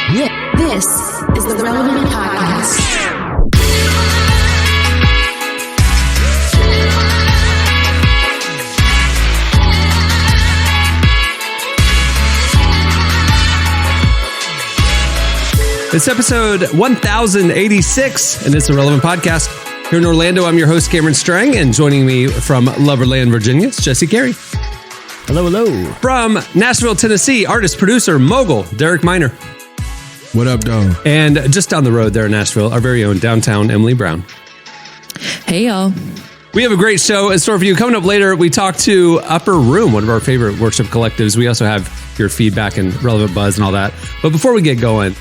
This is the Relevant Podcast. It's episode 1086, and it's the Relevant Podcast. Here in Orlando, I'm your host, Cameron Strang, and joining me from Loverland, Virginia, it's Jesse Carey. Hello, hello. From Nashville, Tennessee, artist, producer, mogul, Derek Miner. What up, dog? And just down the road there in Nashville, our very own downtown Emily Brown. Hey, y'all. We have a great show in store for you. Coming up later, we talk to Upperroom, one of our favorite worship collectives. We also have your feedback and relevant buzz and all that. But before we get going,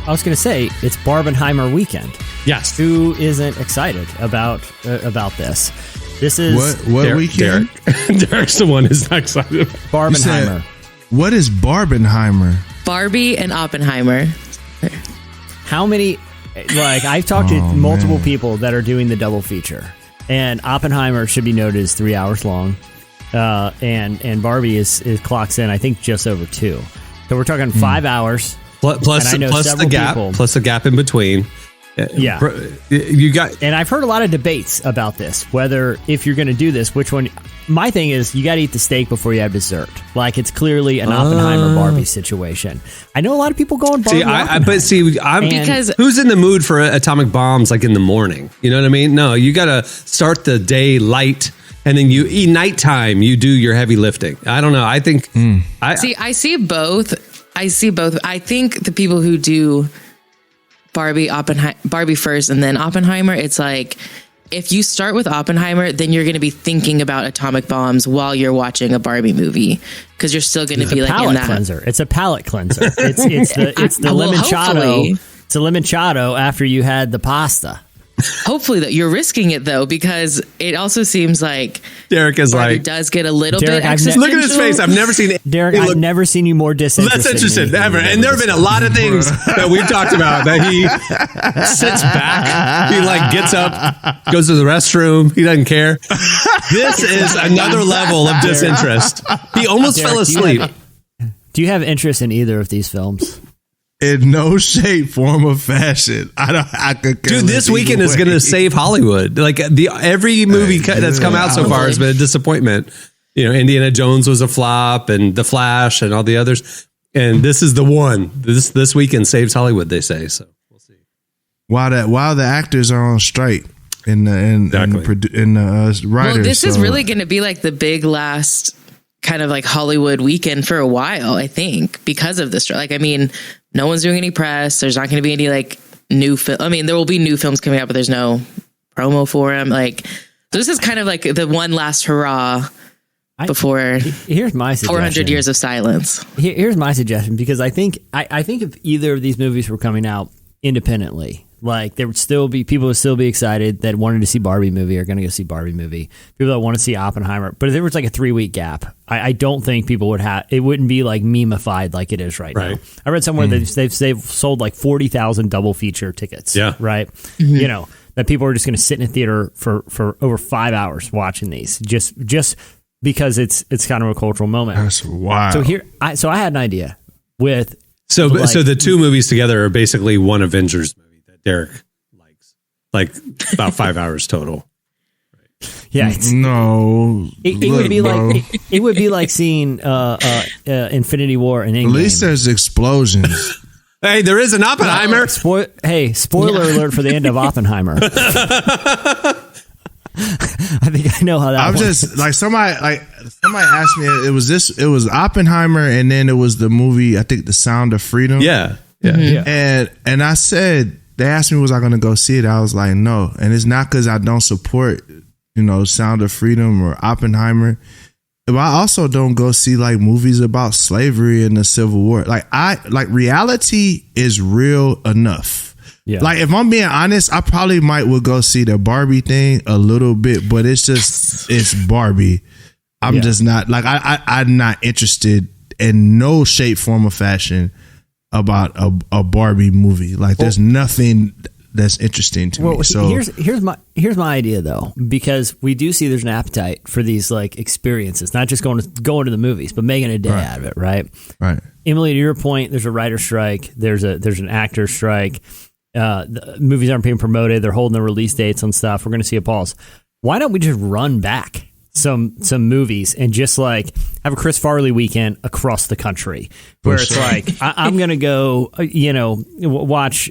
I was going to say, it's Barbenheimer weekend. Yes. Who isn't excited about this? This is... What weekend? Derek's the one who's not excited. Barbenheimer. What is Barbenheimer? Barbie and Oppenheimer. How many... Like, I've talked to multiple people that are doing the double feature. And Oppenheimer should be noted as 3 hours long. And Barbie is clocks in, I think, just over 2. So we're talking 5 hours... Plus the gap, plus the gap in between. Yeah, you got. And I've heard a lot of debates about this. Whether if you're going to do this, which one? My thing is, you got to eat the steak before you have dessert. Like it's clearly an Oppenheimer Barbie situation. I know a lot of people going Barbie. Because who's in the mood for atomic bombs like in the morning? You know what I mean? No, you got to start the day light. And then you eat nighttime. You do your heavy lifting. I don't know. I think I see both. I think the people who do Barbie first and then Oppenheimer, it's like if you start with Oppenheimer, then you're going to be thinking about atomic bombs while you're watching a Barbie movie because you're still going to be like in that cleanser. It's a palate cleanser. It's the limoncello. It's a limoncello after you had the pasta. Hopefully that you're risking it though, because it also seems like Derek is Barbie like does get a little bit. Look at his face. I've never seen it. Derek, I've never seen you more disinterested. Less interested ever. And there have been a lot of things that we've talked about that he sits back. He like gets up, goes to the restroom. He doesn't care. This is another level of disinterest. He almost fell asleep. Do you have interest in either of these films? In no shape, form, or fashion. Dude, this weekend is going to save Hollywood. Like every movie that's come out so far has been a disappointment. You know, Indiana Jones was a flop, and The Flash, and all the others. And this is the one. This weekend saves Hollywood. They say so. We'll see. While the actors are on strike and the writers. Well, this is really going to be like the big last kind of like Hollywood weekend for a while, I think, because of this. Like, I mean, no one's doing any press. There's not going to be any like new film. I mean, there will be new films coming out, but there's no promo for them. Like, this is kind of like the one last hurrah before here's my suggestion. 400 years of silence. Here's my suggestion, because I think if either of these movies were coming out independently, like there would still be people would still be excited that wanted to see Barbie movie are going to go see Barbie movie. People that want to see Oppenheimer, but if there was like a 3-week gap, I don't think people would have. It wouldn't be like meme-ified like it is right now. I read somewhere that they've sold like 40,000 double feature tickets. Yeah, right. Mm-hmm. You know that people are just going to sit in a theater for over 5 hours watching these just because it's kind of a cultural moment. That's wild. So I had an idea with so the two movies together are basically one Avengers movie. Derek likes like about 5 hours total. Yeah, no, it would be like seeing Infinity War and Endgame. At least there's explosions. Hey, there is an Oppenheimer. Spoiler alert for the end of Oppenheimer. I think I know how that. I'm just like somebody asked me. It was Oppenheimer, and then it was the movie. I think The Sound of Freedom. Yeah. And I said. They asked me, was I going to go see it? I was like, no. And it's not because I don't support, Sound of Freedom or Oppenheimer. But I also don't go see like movies about slavery and the Civil War. Like reality is real enough. Yeah. Like if I'm being honest, I probably would go see the Barbie thing a little bit, but it's Barbie. I'm just not like I'm not interested in no shape, form, or fashion about a Barbie movie. Like there's nothing that's interesting to me. So here's my idea though, because we do see there's an appetite for these like experiences, not just going to the movies, but making a day out of it, right? Right. Emily, to your point, there's a writer's strike, there's an actor's strike. The movies aren't being promoted, they're holding the release dates on stuff. We're going to see a pause. Why don't we just run back some movies and just like have a Chris Farley weekend across the country where it's like I'm gonna go watch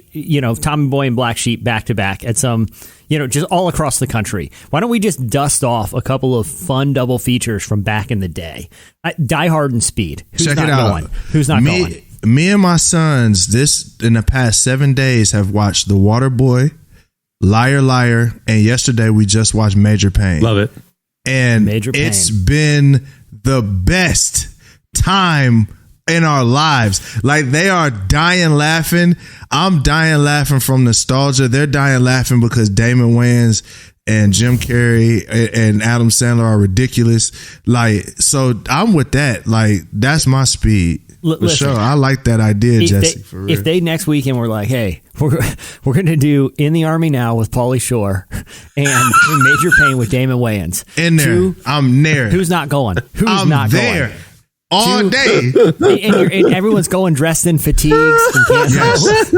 Tommy Boy and Black Sheep back to back at some just all across the country. Why don't we just dust off a couple of fun double features from back in the day? Die Hard and Speed. Who's check not it out. going? Who's not going? Me and my sons in the past 7 days have watched The Waterboy, Liar Liar, and yesterday we just watched Major Payne. Love it. And it's been the best time in our lives. Like, they are dying laughing. I'm dying laughing from nostalgia. They're dying laughing because Damon Wayans and Jim Carrey and Adam Sandler are ridiculous. Like, so I'm with that. Like, that's my speed. For sure. I like that idea, Jesse. For real. If they next weekend were like, hey, we're going to do In the Army Now with Pauly Shore and Major Payne with Damon Wayans. In there. I'm there. Who's not going? Who's not there. going? All day. And everyone's going dressed in fatigues. And yes,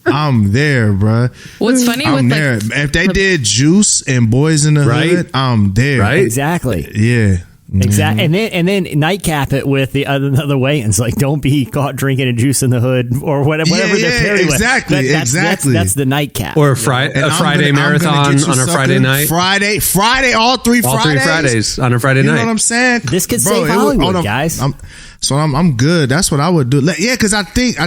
I'm there, bro. What's funny I'm with there. If they did Juice and Boys in the Hood, I'm there. Right? Exactly. Yeah. Exactly, and then nightcap it with the other Wayans, like don't be caught drinking a Juice in the Hood or whatever they're paired with. Exactly. That's the nightcap. Or a Friday marathon on a Friday night. Friday, all three Fridays on a Friday night. You know what I'm saying? This could save Hollywood, guys. So I'm good. That's what I would do. Yeah, because I think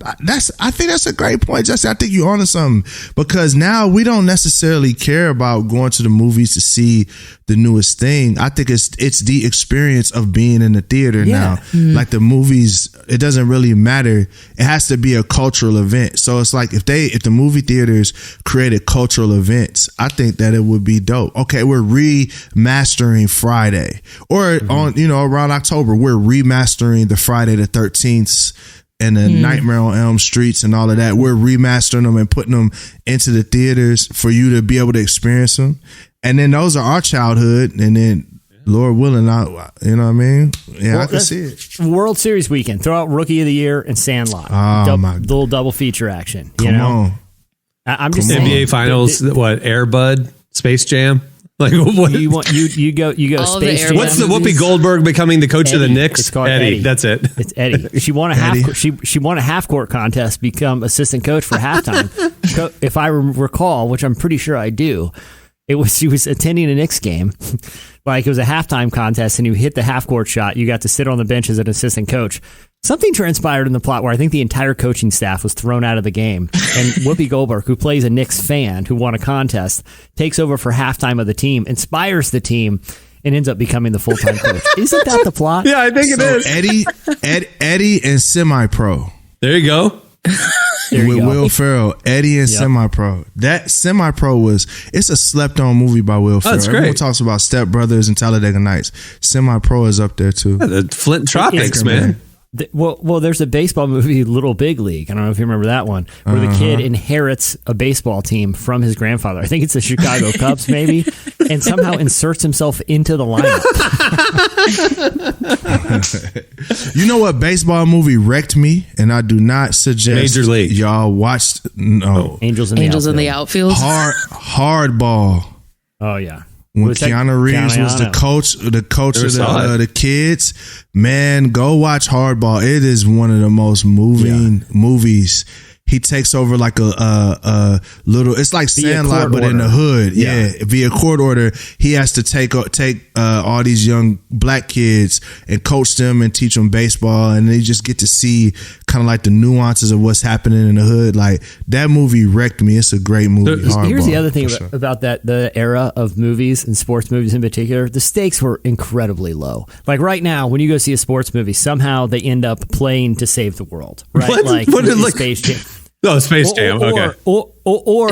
that's a great point, Jesse. I think you're onto something, because now we don't necessarily care about going to the movies to see the newest thing. I think it's the experience of being in the theater now. Mm-hmm. Like the movies, it doesn't really matter. It has to be a cultural event. So it's like if the movie theaters created cultural events, I think that it would be dope. Okay, we're remastering Friday, or on around October we're remastering the Friday the 13th and the Nightmare on Elm Streets and all of that. We're remastering them and putting them into the theaters for you to be able to experience them. And then those are our childhood. And then Lord willing, you know what I mean? Yeah, I can see it. World Series weekend. Throw out Rookie of the Year and Sandlot. Oh, my God. Little double feature action. Come on. I'm just saying. NBA Finals, Air Bud, Space Jam? Like what? You go All Space Jam. What's the Whoopi Goldberg becoming the coach of the Knicks? It's called Eddie. Eddie. That's it. It's Eddie. She won a half court contest, become assistant coach for halftime. If I recall, which I'm pretty sure I do, she was attending a Knicks game. Like it was a halftime contest, and you hit the half court shot. You got to sit on the bench as an assistant coach. Something transpired in the plot where I think the entire coaching staff was thrown out of the game. And Whoopi Goldberg, who plays a Knicks fan who won a contest, takes over for halftime of the team, inspires the team, and ends up becoming the full-time coach. Isn't that the plot? Yeah, I think it is. Eddie and Semi-Pro. There you go. There you with go. Will Ferrell, Eddie and Semi-Pro. That Semi-Pro it's a slept-on movie by Will Ferrell. That's great. Everyone talks about Step Brothers and Talladega Nights. Semi-Pro is up there too. Yeah, the Flint Tropics, man. Well, there's a baseball movie, Little Big League. I don't know if you remember that one, where the kid inherits a baseball team from his grandfather. I think it's the Chicago Cubs, maybe, and somehow inserts himself into the lineup. You know what baseball movie wrecked me, and I do not suggest Major League. y'all watched. No, Angels in the Outfield. Hardball. Oh yeah. When Keanu Reeves was the coach of the kids, man, go watch Hardball. It is one of the most moving movies. He takes over like a little. It's like Sandlot, but in the hood. Yeah, via court order, he has to take all these young black kids and coach them and teach them baseball, and they just get to see kind of like the nuances of what's happening in the hood. Like that movie wrecked me. It's a great movie. Here's the Hardball, other thing for sure. about the era of movies and sports movies in particular. The stakes were incredibly low. Like right now, when you go see a sports movie, somehow they end up playing to save the world. Right? What? Like What did, Space Jam. Oh, Space Jam. Okay. Or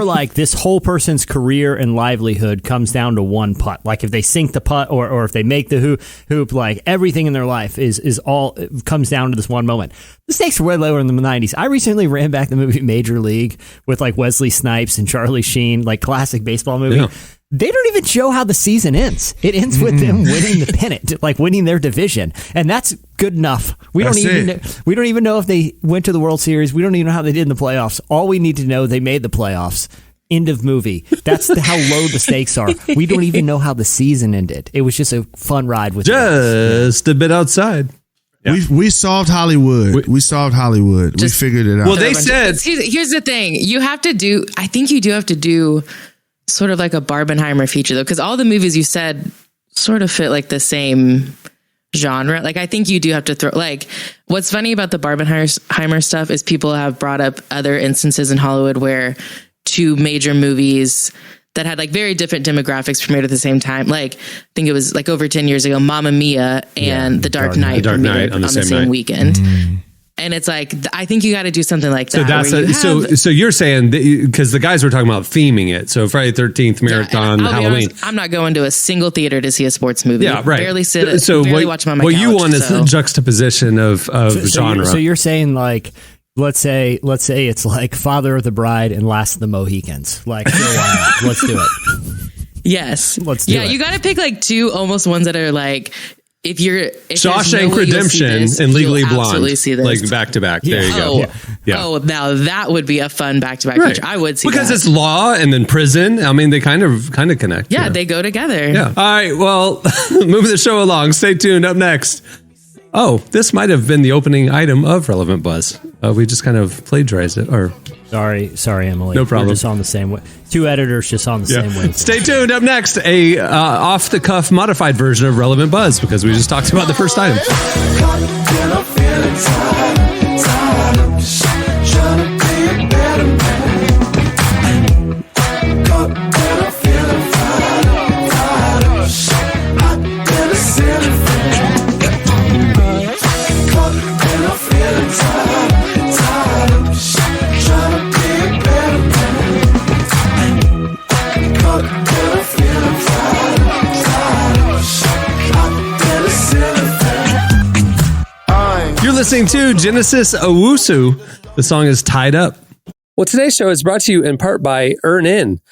like this whole person's career and livelihood comes down to one putt. Like if they sink the putt or if they make the hoop, like everything in their life is all comes down to this one moment. The stakes were way lower in the 90s. I recently ran back the movie Major League with like Wesley Snipes and Charlie Sheen, like classic baseball movie. Yeah. They don't even show how the season ends. It ends with them winning the pennant, like winning their division, and that's good enough. We don't even know if they went to the World Series. We don't even know how they did in the playoffs. All we need to know, they made the playoffs. End of movie. That's how low the stakes are. We don't even know how the season ended. It was just a fun ride with just a bit outside. Yeah. We solved Hollywood. We solved Hollywood. We figured it out. Well, they said here's the thing. You have to do. I think you do have to do sort of like a Barbenheimer feature, though, because all the movies you said sort of fit like the same genre. Like, I think you do have to throw, like, what's funny about the Barbenheimer stuff is people have brought up other instances in Hollywood where two major movies that had like very different demographics premiered at the same time. Like, I think it was like over 10 years ago, Mamma Mia and The Dark Knight premiered on the same weekend. And it's like, I think you got to do something like that. So you're saying, because the guys were talking about theming it. So Friday 13th, Marathon, Halloween. Honest, I'm not going to a single theater to see a sports movie. Yeah, right. Barely watch them on my couch. What you want is the juxtaposition of genre. So you're saying like, let's say it's like Father of the Bride and Last of the Mohicans. Like, sure, why not? Let's do it. Yes. Let's do it. Yeah, you got to pick like two almost ones that are like, if Shawshank Redemption and Legally Blonde, see this. Like back to back. There you go. Yeah. Oh, now that would be a fun back to back feature. I would see because that. It's law and then prison. I mean, they kind of connect. Yeah, they go together. Yeah. All right. Well, moving the show along. Stay tuned. Up next. Oh, this might have been the opening item of Relevant Buzz. We just kind of plagiarized it. Or sorry, Emily. No problem. We're just on the same way. Two editors just on the same way. Stay tuned. Up next, a off the cuff modified version of Relevant Buzz because we just talked about the first item. Listening to Genesis Owusu. The song is Tied Up. Well, today's show is brought to you in part by Earnin.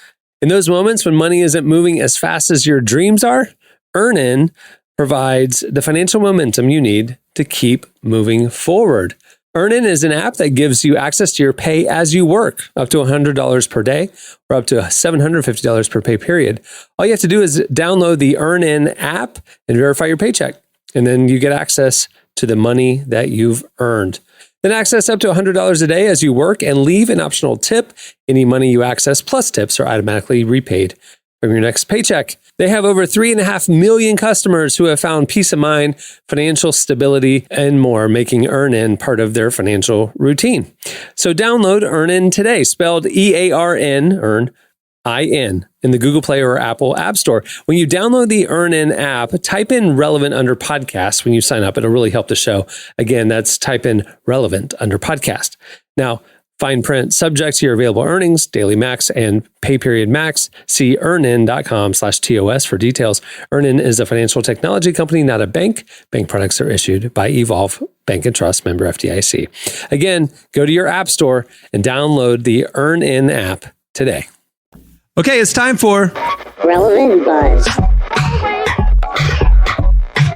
In those moments when money isn't moving as fast as your dreams are, Earnin provides the financial momentum you need to keep moving forward. Earnin is an app that gives you access to your pay as you work, up to $100 per day or up to $750 per pay period. All you have to do is download the Earnin app and verify your paycheck. And then you get access to the money that you've earned. Then access up to $100 a day as you work and leave an optional tip. Any money you access plus tips are automatically repaid from your next paycheck. They have over 3.5 million customers who have found peace of mind, financial stability, and more, making Earnin part of their financial routine. So download Earnin today, spelled EARN, Earn-I-N, in the Google Play or Apple App Store. When you download the Earnin app, type in Relevant under podcast when you sign up. It'll really help the show. Again, that's type in Relevant under podcast. Now, fine print subject to your available earnings, daily max, and pay period max. See earnin.com/TOS for details. Earnin is a financial technology company, not a bank. Bank products are issued by Evolve Bank and Trust, member FDIC. Again, go to your app store and download the Earnin app today. Okay, it's time for Relevant Buzz.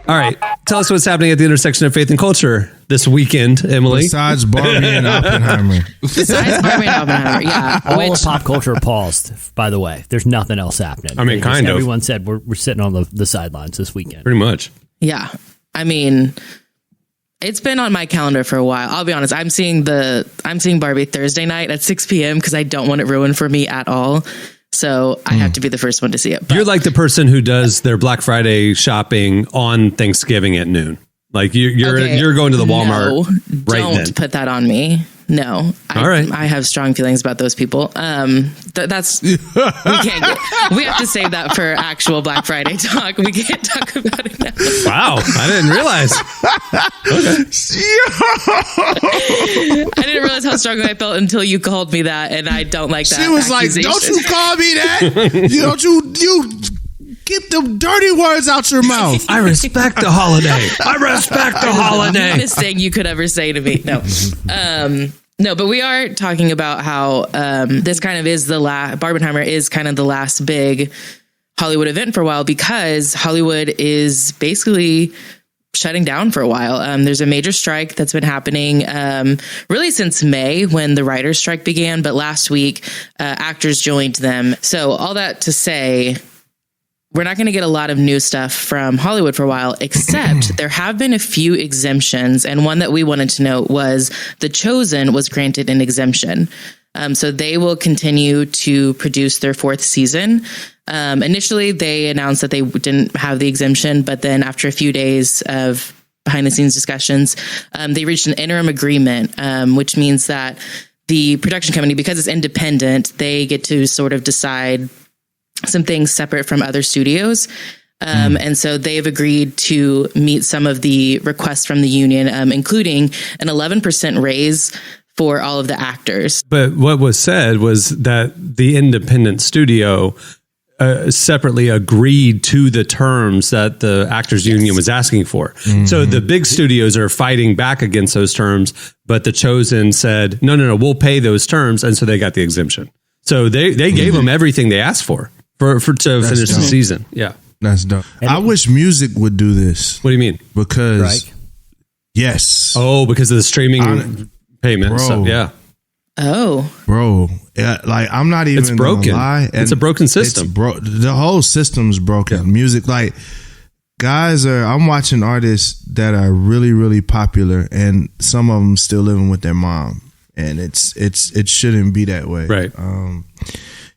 All right, tell us what's happening at the intersection of faith and culture this weekend, Emily. Besides Barbie and Oppenheimer. Yeah. All of pop culture paused, by the way. There's nothing else happening. I mean, kind of. Everyone said we're sitting on the sidelines this weekend. Pretty much. Yeah. I mean, it's been on my calendar for a while. I'll be honest. I'm seeing Barbie Thursday night at 6 p.m. because I don't want it ruined for me at all. So I have to be the first one to see it. But you're like the person who does their Black Friday shopping on Thanksgiving at noon. Like you're going to the Walmart right then. Don't put that on me. No. All right. I have strong feelings about those people. That's we have to save that for actual Black Friday talk. We can't talk about it now. Wow, I didn't realize. I didn't realize how strong I felt until you called me that, and I don't like that. She was like, "Don't you call me that? you get them dirty words out your mouth." I respect the holiday. I respect the holiday. The meanest thing you could ever say to me. No. No, but we are talking about how this kind of is the last, Barbenheimer is kind of the last big Hollywood event for a while, because Hollywood is basically shutting down for a while. There's a major strike that's been happening really since May, when the writers' strike began. But last week, actors joined them. So all that to say, we're not going to get a lot of new stuff from Hollywood for a while, except there have been a few exemptions. And one that we wanted to note was The Chosen was granted an exemption. So they will continue to produce their 4th season. Initially, they announced that they didn't have the exemption, but then after a few days of behind the scenes discussions, they reached an interim agreement, which means that the production company, because it's independent, they get to sort of decide some things separate from other studios. And so they've agreed to meet some of the requests from the union, including an 11% raise for all of the actors. But what was said was that the independent studio separately agreed to the terms that the actors union was asking for. So the big studios are fighting back against those terms, but The Chosen said, no, we'll pay those terms. And so they got the exemption. So they gave them everything they asked for to finish the season. Yeah. That's dope. I wish music would do this. What do you mean? Because, yes. Oh, because of the streaming payments. So, yeah. Oh, bro. Yeah, like, I'm not even It's broken. gonna lie. It's a broken system. The whole system's broken. Yeah. Music, like, I'm watching artists that are really, really popular, and some of them still living with their mom. And it shouldn't be that way. Right.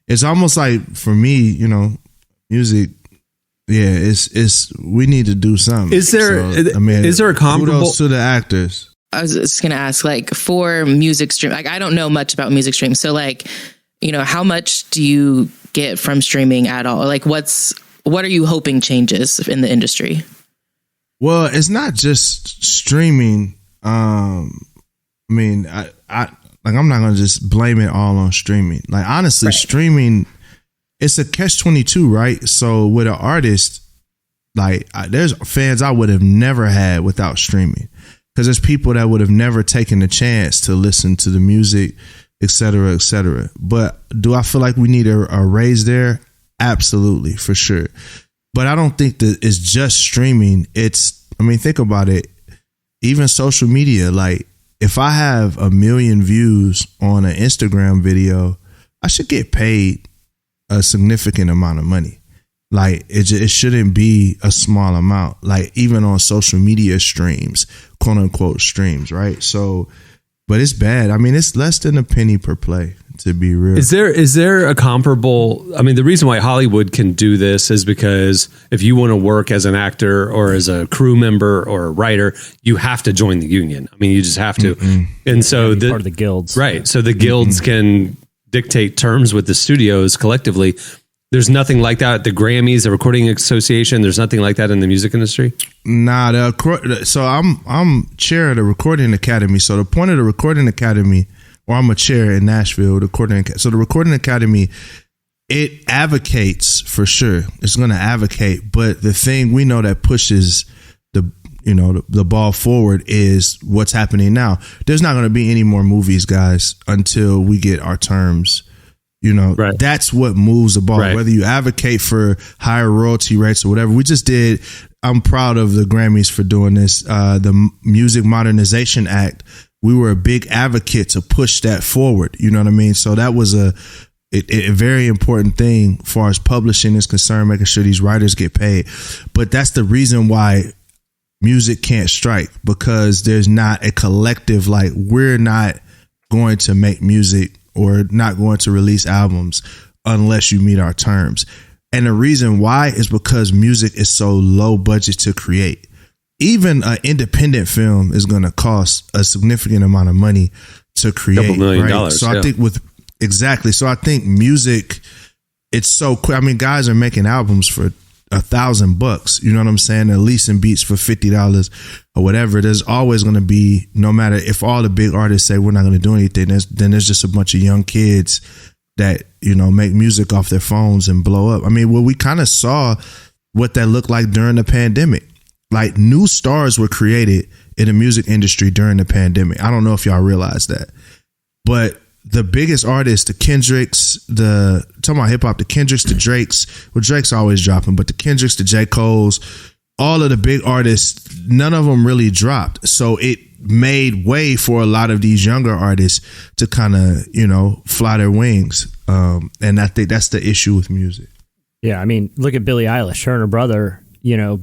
It's almost like, for me, music, yeah, it's we need to do something. Is there a comparable kudos to the actors? I was just going to ask, like, for music stream, like, I don't know much about music stream. So, like, how much do you get from streaming at all? Or, like, what are you hoping changes in the industry? Well, it's not just streaming. I'm not going to just blame it all on streaming. Like, honestly, right. Streaming, it's a catch-22, right? So with an artist, like, there's fans I would have never had without streaming. Because there's people that would have never taken the chance to listen to the music, et cetera, et cetera. But do I feel like we need a raise there? Absolutely, for sure. But I don't think that it's just streaming. Think about it. Even social media, like, if I have 1 million views on an Instagram video, I should get paid a significant amount of money. Like, it shouldn't be a small amount, like, even on social media streams, quote unquote streams, right? So, but it's bad. It's less than a penny per play, to be real. Is there a comparable? The reason why Hollywood can do this is because if you want to work as an actor or as a crew member or a writer, you have to join the union. You just have to. And so part of the guilds. Right. So the guilds can dictate terms with the studios collectively. There's nothing like that at the Grammys, the Recording Association. There's nothing like that in the music industry. Nah, so I'm chair of the Recording Academy. So the point of the Recording Academy, or I'm a chair in Nashville. So the Recording Academy, it advocates for sure. It's going to advocate, but the thing we know that pushes the ball forward is what's happening now. There's not going to be any more movies, guys, until we get our terms. Right. That's what moves the ball. Right. Whether you advocate for higher royalty rates or whatever. I'm proud of the Grammys for doing this. The Music Modernization Act, we were a big advocate to push that forward. You know what I mean? So that was a very important thing as far as publishing is concerned, making sure these writers get paid. But that's the reason why music can't strike, because there's not a collective, like, we're not going to make music or not going to release albums unless you meet our terms. And the reason why is because music is so low budget to create. Even an independent film is going to cost a significant amount of money to create. Couple million right? dollars, So I yeah. think exactly. So I think music, it's so quick. I mean, guys are making albums for $1,000. You know what I'm saying? They're leasing beats for $50 or whatever. There's always going to be, no matter if all the big artists say we're not going to do anything, then there's just a bunch of young kids that, you know, make music off their phones and blow up. I mean, well, we kind of saw what that looked like during the pandemic. Like, new stars were created in the music industry during the pandemic. I don't know if y'all realize that, but the biggest artists, the Kendricks, talking about hip hop, the Kendricks, the Drakes, well, Drake's always dropping, but the Kendricks, the J. Cole's, all of the big artists, none of them really dropped. So it made way for a lot of these younger artists to kind of, you know, fly their wings. And I think that's the issue with music. Yeah, I mean, look at Billie Eilish. Her and her brother, you know,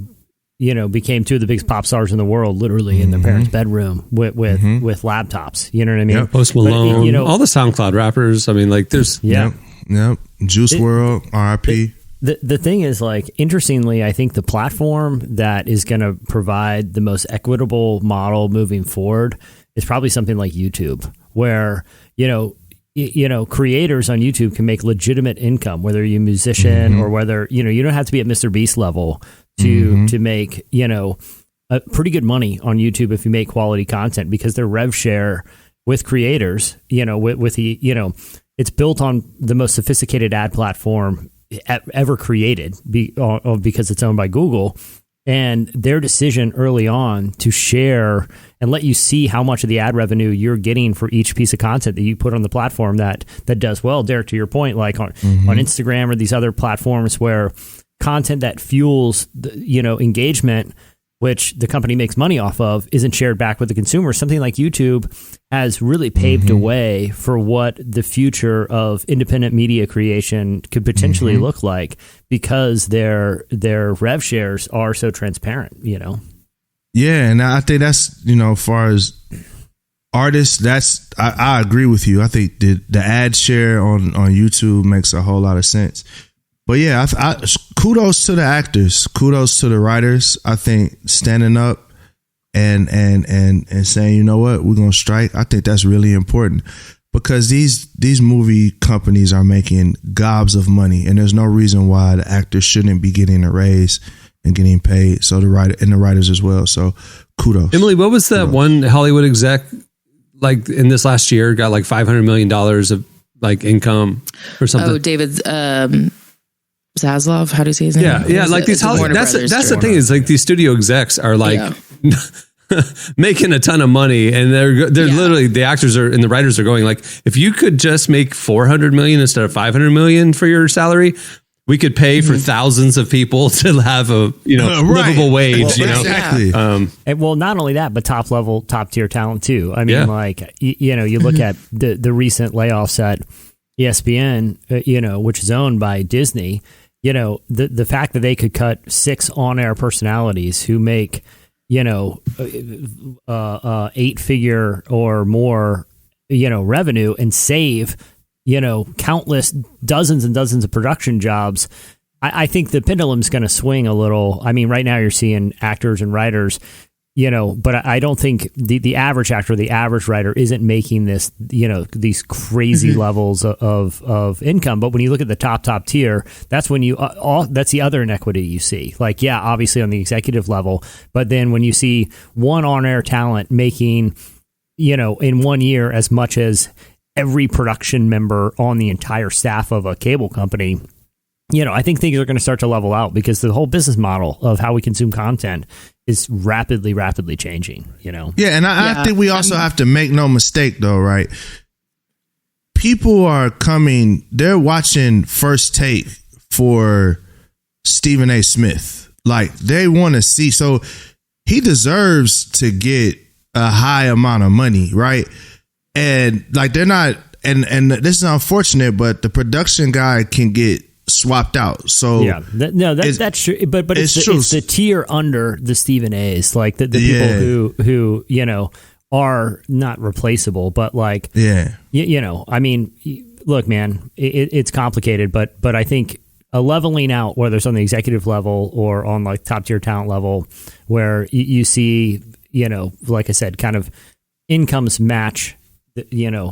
became two of the biggest pop stars in the world, literally in their parents' bedroom with laptops. You know what I mean? Yep. Post Malone, But, you know, all the SoundCloud rappers. I mean, like, there's yeah. Yep. Juice WRLD, R.I.P. The thing is, like, interestingly, I think the platform that is going to provide the most equitable model moving forward is probably something like YouTube, where, you know, creators on YouTube can make legitimate income, whether you're a musician or whether, you know, you don't have to be at Mr. Beast level to make, you know, a pretty good money on YouTube if you make quality content, because their rev share with creators, you know, with the, you know, it's built on the most sophisticated ad platform ever created because it's owned by Google. And their decision early on to share and let you see how much of the ad revenue you're getting for each piece of content that you put on the platform that does well. Derek, to your point, like on Instagram or these other platforms where content that fuels the, you know, engagement, which the company makes money off of, isn't shared back with the consumer. Something like YouTube has really paved a way for what the future of independent media creation could potentially look like, because their rev shares are so transparent, you know? Yeah, and I think that's, you know, as far as artists, I agree with you. I think the ad share on YouTube makes a whole lot of sense. But yeah, I kudos to the actors, kudos to the writers. I think standing up and saying, you know what, we're gonna strike. I think that's really important, because these movie companies are making gobs of money, and there's no reason why the actors shouldn't be getting a raise and getting paid. So the writers as well. So kudos. Emily, what was that one Hollywood exec, like, in this last year, got like $500 million of like income or something? Oh, David Zaslav, how do you say his name? Yeah, like these that's the thing, is like these studio execs are like making a ton of money, and they're literally, the actors are and the writers are going like, if you could just make $400 million instead of $500 million for your salary, we could pay for thousands of people to have a, you know, livable wage. Well, you know, exactly. And, well, not only that, but top tier talent too. I mean, like, you know, you look at the recent layoffs at ESPN, you know, which is owned by Disney. You know, the fact that they could cut 6 on-air personalities who make, you know, 8-figure or more, you know, revenue, and save, you know, countless dozens and dozens of production jobs. I think the pendulum's going to swing a little. I mean, right now you're seeing actors and writers, you know, but I don't think the average actor, the average writer isn't making this, you know, these crazy levels of income. But when you look at the top tier, that's when that's the other inequity you see. Like, yeah, obviously on the executive level, but then when you see one on-air talent making, you know, in 1 year as much as every production member on the entire staff of a cable company, you know, I think things are going to start to level out, because the whole business model of how we consume content is rapidly changing, you know? Yeah, and I think we also have to make no mistake, though, right? People are they're watching First Take for Stephen A. Smith. Like, they want to see, so he deserves to get a high amount of money, right? And like, they're not, and this is unfortunate, but the production guy can get swapped out. So yeah, that's true. But it's the tier under the Stephen A's, like the people who you know are not replaceable, but like you know, I mean, look, man, it's complicated, but I think a leveling out, whether it's on the executive level or on like top tier talent level, where you see, you know, like I said, kind of incomes match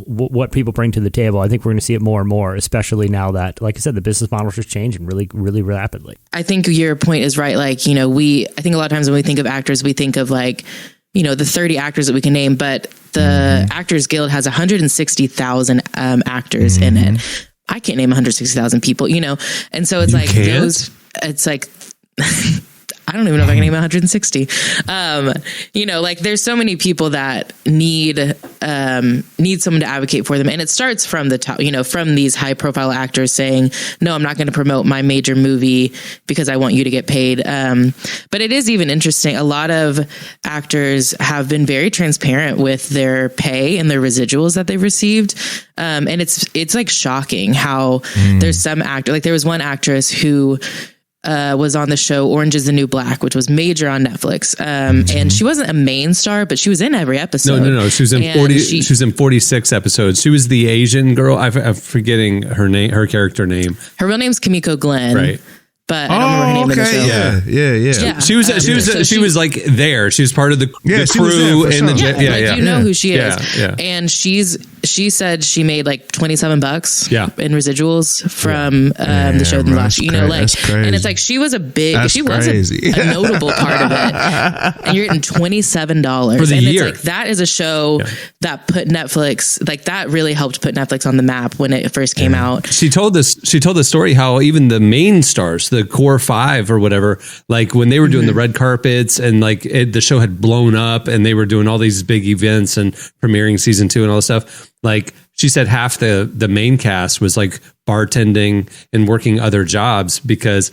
what people bring to the table. I think we're going to see it more and more, especially now that, like I said, the business models are changing really, really rapidly. I think your point is right. Like, I think a lot of times when we think of actors, we think of like, the 30 actors that we can name, but the Actors Guild has 160,000 actors in it. I can't name 160,000 people, and so it's You like can't? it's like, I don't even know if I can name 160. Like there's so many people that need someone to advocate for them. And it starts from the top, from these high profile actors saying, no, I'm not going to promote my major movie because I want you to get paid. But it is even interesting. A lot of actors have been very transparent with their pay and their residuals that they've received. And it's like shocking how there's some actor, like there was one actress who was on the show Orange is the New Black, which was major on Netflix. And she wasn't a main star, but she was in every episode. No. She was in 40. She was in 46 episodes. She was the Asian girl. I'm forgetting her name, her character name. Her real name's Kimiko Glenn. Right. But I don't remember her name in the show. Yeah. She was like there. She was part of the she was there crew for in the sure. You know who she is. Yeah. And she said she made like $27 in residuals from the show. That's crazy. And it's like she was a crazy. a notable part of it. And you're getting $27 for the year. It's like that is a show that put Netflix, like that really helped put Netflix on the map when it first came out. She told the story how even the main stars, the core five or whatever, like when they were doing the red carpets and like the show had blown up and they were doing all these big events and premiering season 2 and all this stuff. Like she said, half the main cast was like bartending and working other jobs because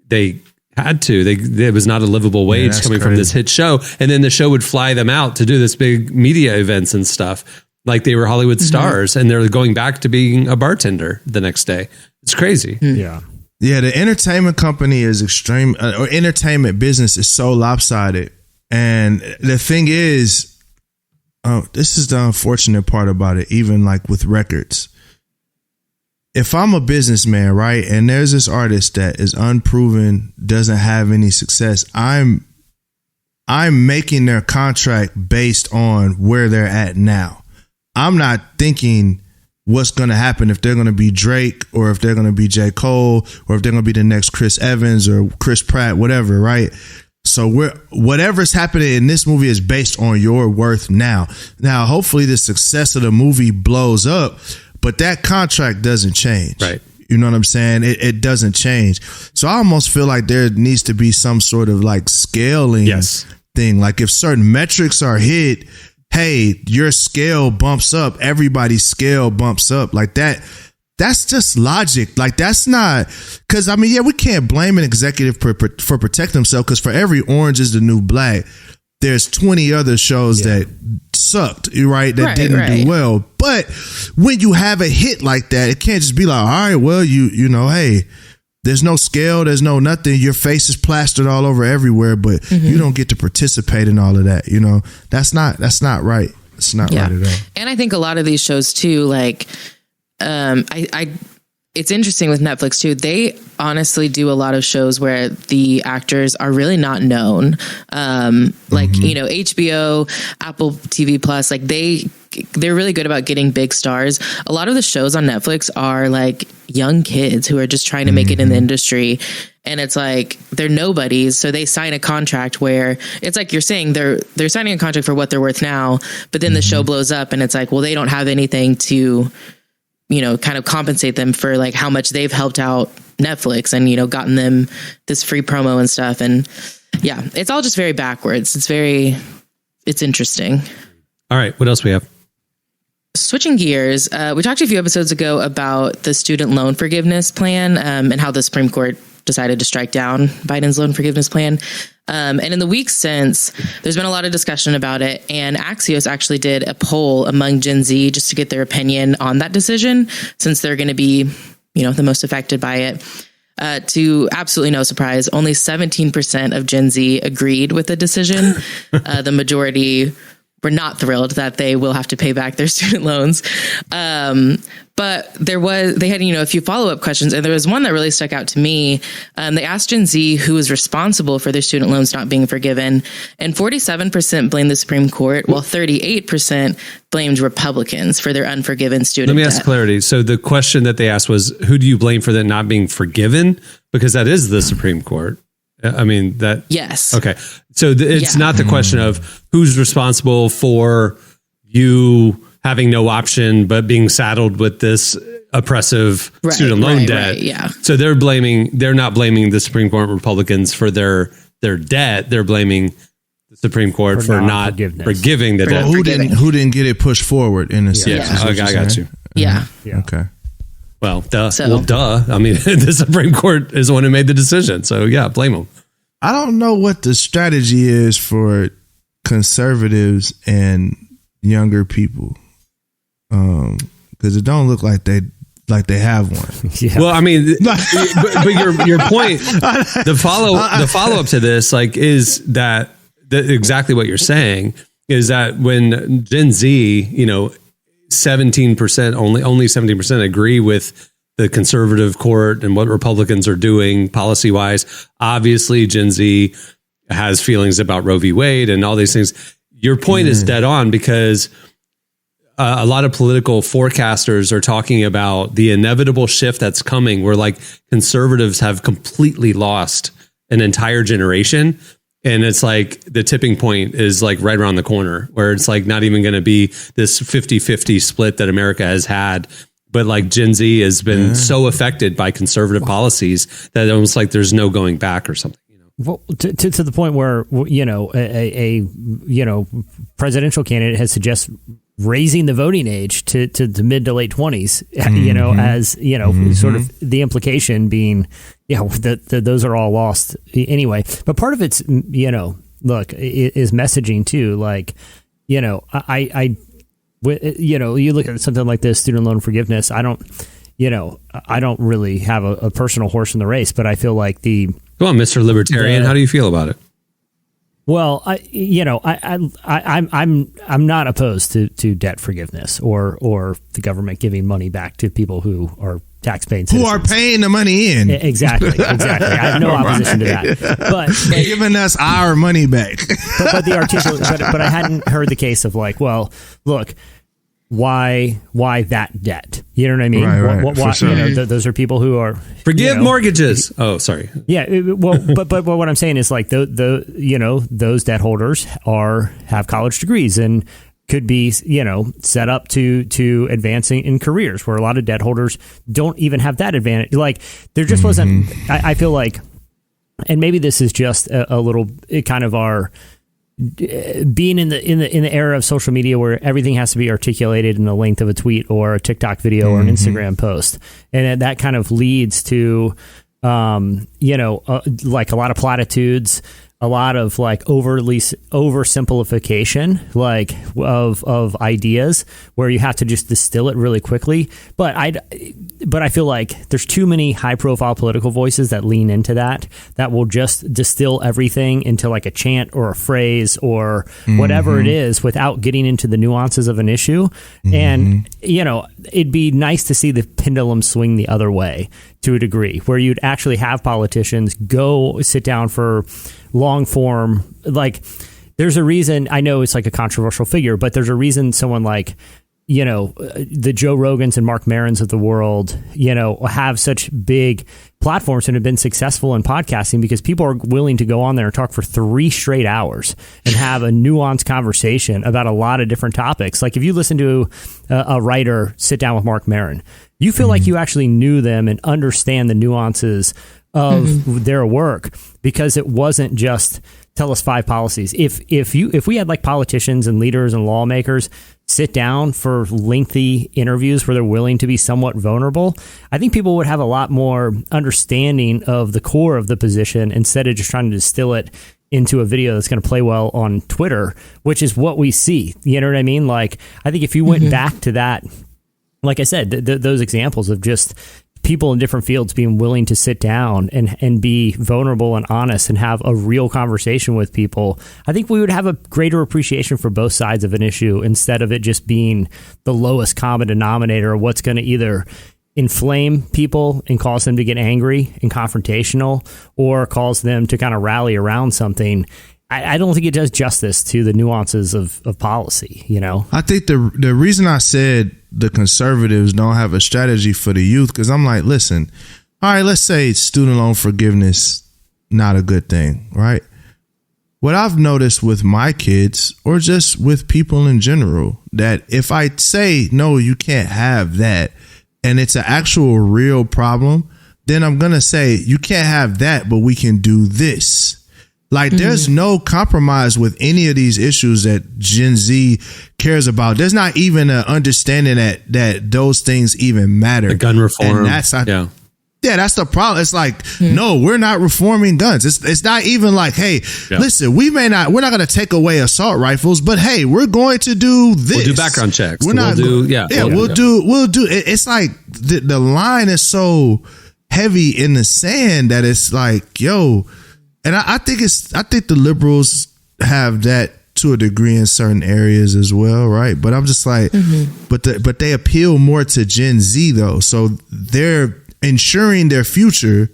they had to. It was not a livable wage coming from this hit show. And then the show would fly them out to do this big media events and stuff. Like they were Hollywood stars and they're going back to being a bartender the next day. It's crazy. Yeah. Yeah, the entertainment company is extreme, or entertainment business is so lopsided. And the thing is, this is the unfortunate part about it, even like with records. If I'm a businessman, right, and there's this artist that is unproven, doesn't have any success, I'm making their contract based on where they're at now. I'm not thinking what's going to happen if they're going to be Drake or if they're going to be J. Cole or if they're going to be the next Chris Evans or Chris Pratt, whatever, right? So whatever's happening in this movie is based on your worth now. Now, hopefully the success of the movie blows up, but that contract doesn't change. Right. You know what I'm saying? It doesn't change. So I almost feel like there needs to be some sort of like scaling thing. Like if certain metrics are hit, hey, your scale bumps up, everybody's scale bumps up like that. That's just logic. Like that's not, because I mean, we can't blame an executive for protecting themselves, because for every Orange is the New Black, there's 20 other shows that sucked, right? That didn't do well. But when you have a hit like that, it can't just be like, all right, well, you know, hey, there's no scale, there's no nothing. Your face is plastered all over everywhere, but you don't get to participate in all of that. You know, that's not right. It's not right at all. And I think a lot of these shows too, like, it's interesting with Netflix too. They honestly do a lot of shows where the actors are really not known. Like, you know, HBO, Apple TV Plus, like they're really good about getting big stars. A lot of the shows on Netflix are like young kids who are just trying to make it in the industry. And it's like, they're nobodies. So they sign a contract where it's like you're saying they're signing a contract for what they're worth now, but then the show blows up and it's like, well, they don't have anything to, you know, kind of compensate them for like how much they've helped out Netflix and, you know, gotten them this free promo and stuff. And yeah, it's all just very backwards. It's interesting. All right. What else we have? Switching gears, we talked a few episodes ago about the student loan forgiveness plan and how the Supreme Court decided to strike down Biden's loan forgiveness plan. And in the weeks since, there's been a lot of discussion about it. And Axios actually did a poll among Gen Z just to get their opinion on that decision, since they're going to be, you know, the most affected by it. To absolutely no surprise, only 17% of Gen Z agreed with the decision. The majority we're not thrilled that they will have to pay back their student loans. But they had, a few follow-up questions, and there was one that really stuck out to me. They asked Gen Z who was responsible for their student loans not being forgiven, and 47% blamed the Supreme Court, while 38% blamed Republicans for their unforgiven student Let me debt. ask clarity. So the question that they asked was, who do you blame for that not being forgiven? Because that is the Supreme Court. I mean, that... Yes. Okay. So it's not the question of who's responsible for you having no option, but being saddled with this oppressive student loan debt. Right, yeah. So they're not blaming the Supreme Court Republicans for their debt. They're blaming the Supreme Court for not forgiving the debt. Who didn't get it pushed forward in a sense? Yeah. Okay, I got you. Yeah. Okay. Well, duh. I mean, the Supreme Court is the one who made the decision. So yeah, blame them. I don't know what the strategy is for conservatives and younger people. Because it don't look like they have one. Yeah. Well, I mean, but your point, the follow up to this, like, is that exactly what you're saying is that when Gen Z, 17% only 17% agree with the conservative court and what Republicans are doing policy wise. Obviously, Gen Z has feelings about Roe v. Wade and all these things. Your point is dead on, because a lot of political forecasters are talking about the inevitable shift that's coming, where like conservatives have completely lost an entire generation. And it's like the tipping point is like right around the corner, where it's like not even going to be this 50-50 split that America has had. But like Gen Z has been so affected by conservative policies that it's almost like there's no going back or something. Well, to the point where, a presidential candidate has suggested raising the voting age to the mid to late 20s, as, sort of the implication being, that those are all lost anyway. But part of it's, look, is messaging too. Like, you look at something like this, student loan forgiveness. I don't really have a personal horse in the race, but I feel like Go on, Mr. Libertarian. How do you feel about it? Well, I'm not opposed to debt forgiveness or the government giving money back to people who are tax-paying citizens. Who are paying the money in. Exactly. I have no opposition to that. But giving us our money back. but I hadn't heard the case of like, well, look, why that debt? You know what I mean? Right. Why, Sure. Those are people who are forgive mortgages. Oh, sorry. Yeah. Well, but what I'm saying is like those debt holders have college degrees and could be, set up to advancing in careers, where a lot of debt holders don't even have that advantage. Like there just wasn't, I feel like, and maybe this is just a little kind of our being in the era of social media where everything has to be articulated in the length of a tweet or a TikTok video or an Instagram post. And that kind of leads to, like a lot of platitudes, a lot of like oversimplification, like of ideas where you have to just distill it really quickly. But I feel like there's too many high profile political voices that lean into that will just distill everything into like a chant or a phrase or whatever it is without getting into the nuances of an issue. And, it'd be nice to see the pendulum swing the other way to a degree, where you'd actually have politicians go sit down for long form. Like there's a reason, I know it's like a controversial figure, but there's a reason someone like, the Joe Rogans and Mark Marons of the world, have such big platforms and have been successful in podcasting, because people are willing to go on there and talk for 3 straight hours and have a nuanced conversation about a lot of different topics. Like if you listen to a writer sit down with Mark Maron, you feel like you actually knew them and understand the nuances of their work, because it wasn't just tell us 5 policies. If we had like politicians and leaders and lawmakers sit down for lengthy interviews where they're willing to be somewhat vulnerable, I think people would have a lot more understanding of the core of the position, instead of just trying to distill it into a video that's going to play well on Twitter, which is what we see. You know what I mean? Like, I think if you went back to that, like I said, those examples of just people in different fields being willing to sit down and be vulnerable and honest and have a real conversation with people, I think we would have a greater appreciation for both sides of an issue instead of it just being the lowest common denominator of what's going to either inflame people and cause them to get angry and confrontational or cause them to kind of rally around something. I don't think it does justice to the nuances of policy, you know? I think the reason I said the conservatives don't have a strategy for the youth, because I'm like, listen, all right, let's say student loan forgiveness, not a good thing, right? What I've noticed with my kids or just with people in general, that if I say, no, you can't have that, and it's an actual real problem, then I'm going to say, you can't have that, but we can do this. Like, there's no compromise with any of these issues that Gen Z cares about. There's not even an understanding that those things even matter. The gun reform. And that's that's the problem. It's like, no, we're not reforming guns. It's not even like, hey, listen, we're not going to take away assault rifles, but hey, we're going to do this. We'll do background checks. We'll do. It's like the line is so heavy in the sand that it's like, yo. And I think the liberals have that to a degree in certain areas as well, right? But I'm just like, but they appeal more to Gen Z though, so they're ensuring their future,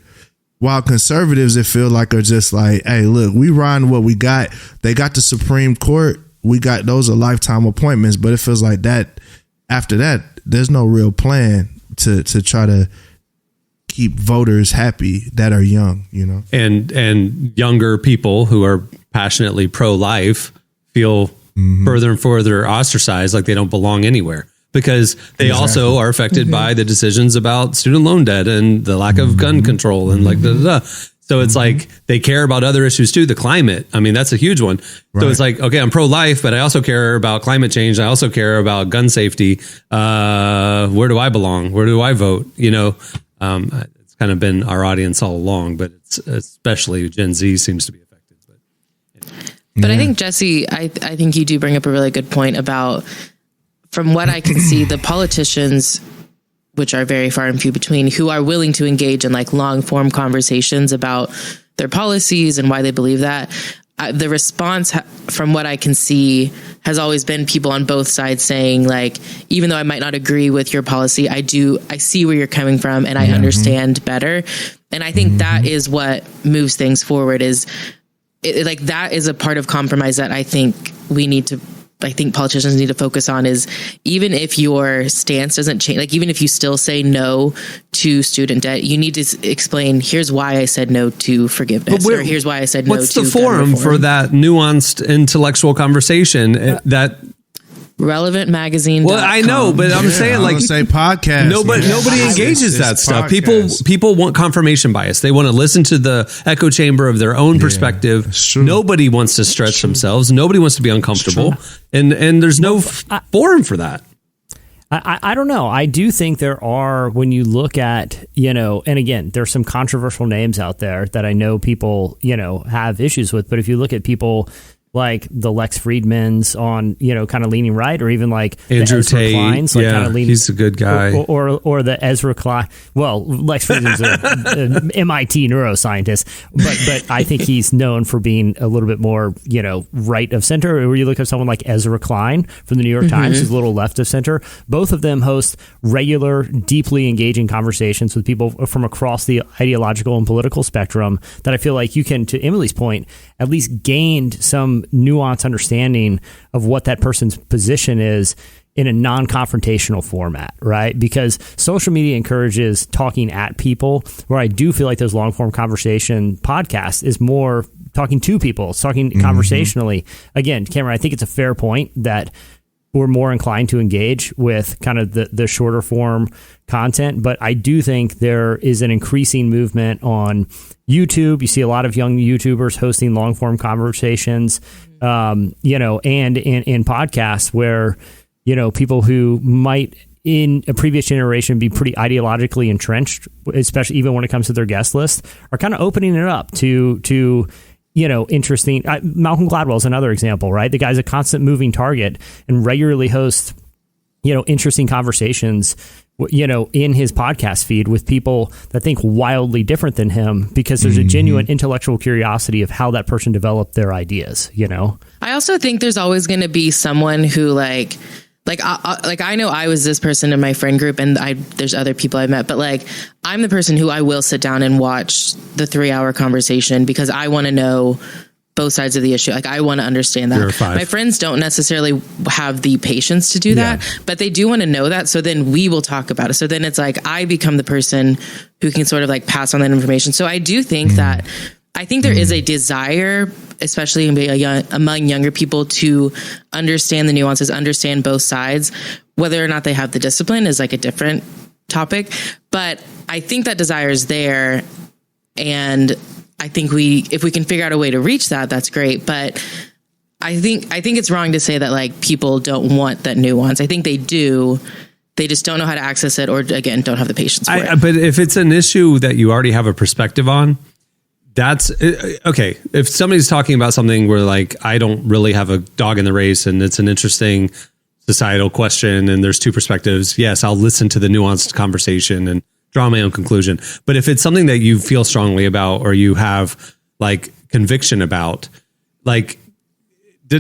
while conservatives, it feel like, are just like, hey, look, we run what we got. They got the Supreme Court. We got those are lifetime appointments, but it feels like that after that, there's no real plan to try to keep voters happy that are young, you know, and younger people who are passionately pro-life feel further and further ostracized, like they don't belong anywhere, because they also are affected by the decisions about student loan debt and the lack of gun control and like so it's like they care about other issues too. The climate, I mean, that's a huge one. Right. So it's like, okay, I'm pro-life, but I also care about climate change. I also care about gun safety. Where do I belong? Where do I vote? You know, it's kind of been our audience all along, but it's especially Gen Z seems to be affected. But I think, Jesse, I think you do bring up a really good point about, from what I can see, the politicians, which are very far and few between, who are willing to engage in like long form conversations about their policies and why they believe that. The response, from what I can see, has always been people on both sides saying, like, even though I might not agree with your policy, I see where you're coming from and I understand better. And I think that is what moves things forward, like that is a part of compromise that I think politicians need to focus on, is even if your stance doesn't change, like even if you still say no to student debt, you need to explain, here's why I said no to forgiveness, or here's why I said no to gun reform. What's the forum for that nuanced intellectual conversation that Relevant magazine. Well, I know, but I'm saying, like, say podcast. Nobody engages that stuff. People want confirmation bias. They want to listen to the echo chamber of their own perspective. Nobody wants to stretch themselves. Nobody wants to be uncomfortable, and there's no forum for that. I don't know. I do think there are, when you look at, and again, there's some controversial names out there that I know people, have issues with. But if you look at people like the Lex Friedmans on, kind of leaning right, or even like Andrew Tate, Klein's, like kind of leaning, he's a good guy, or the Ezra Klein. Well, Lex Friedman's an MIT neuroscientist, but I think he's known for being a little bit more, right of center. Or you look at someone like Ezra Klein from the New York Times, who's a little left of center. Both of them host regular, deeply engaging conversations with people from across the ideological and political spectrum that I feel like you can, to Emily's point, at least gained some nuanced understanding of what that person's position is in a non-confrontational format, right? Because social media encourages talking at people, where I do feel like those long-form conversation podcasts is more talking to people, it's talking conversationally. Again, Cameron, I think it's a fair point that we're more inclined to engage with kind of the shorter form content. But I do think there is an increasing movement on YouTube. You see a lot of young YouTubers hosting long form conversations, and in podcasts where, people who might in a previous generation be pretty ideologically entrenched, especially even when it comes to their guest list, are kind of opening it up to interesting. Malcolm Gladwell is another example, right? The guy's a constant moving target and regularly hosts, interesting conversations in his podcast feed with people that think wildly different than him, because there's a genuine intellectual curiosity of how that person developed their ideas. I also think there's always going to be someone who like I know I was this person in my friend group, and there's other people I met, but like I'm the person who I will sit down and watch the 3-hour conversation because I want to know both sides of the issue. Like I want to understand that. My friends don't necessarily have the patience to do that, but they do want to know that. So then we will talk about it. So then it's like I become the person who can sort of like pass on that information. So I do think that I think there is a desire, especially among younger people, to understand the nuances, understand both sides. Whether or not they have the discipline is like a different topic, but I think that desire is there, and I think if we can figure out a way to reach that, that's great. But I think it's wrong to say that like people don't want that nuance. I think they do. They just don't know how to access it, or again, don't have the patience for it. But if it's an issue that you already have a perspective on, that's okay. If somebody's talking about something where like, I don't really have a dog in the race and it's an interesting societal question and there's two perspectives, yes, I'll listen to the nuanced conversation and draw my own conclusion. But if it's something that you feel strongly about, or you have like conviction about, like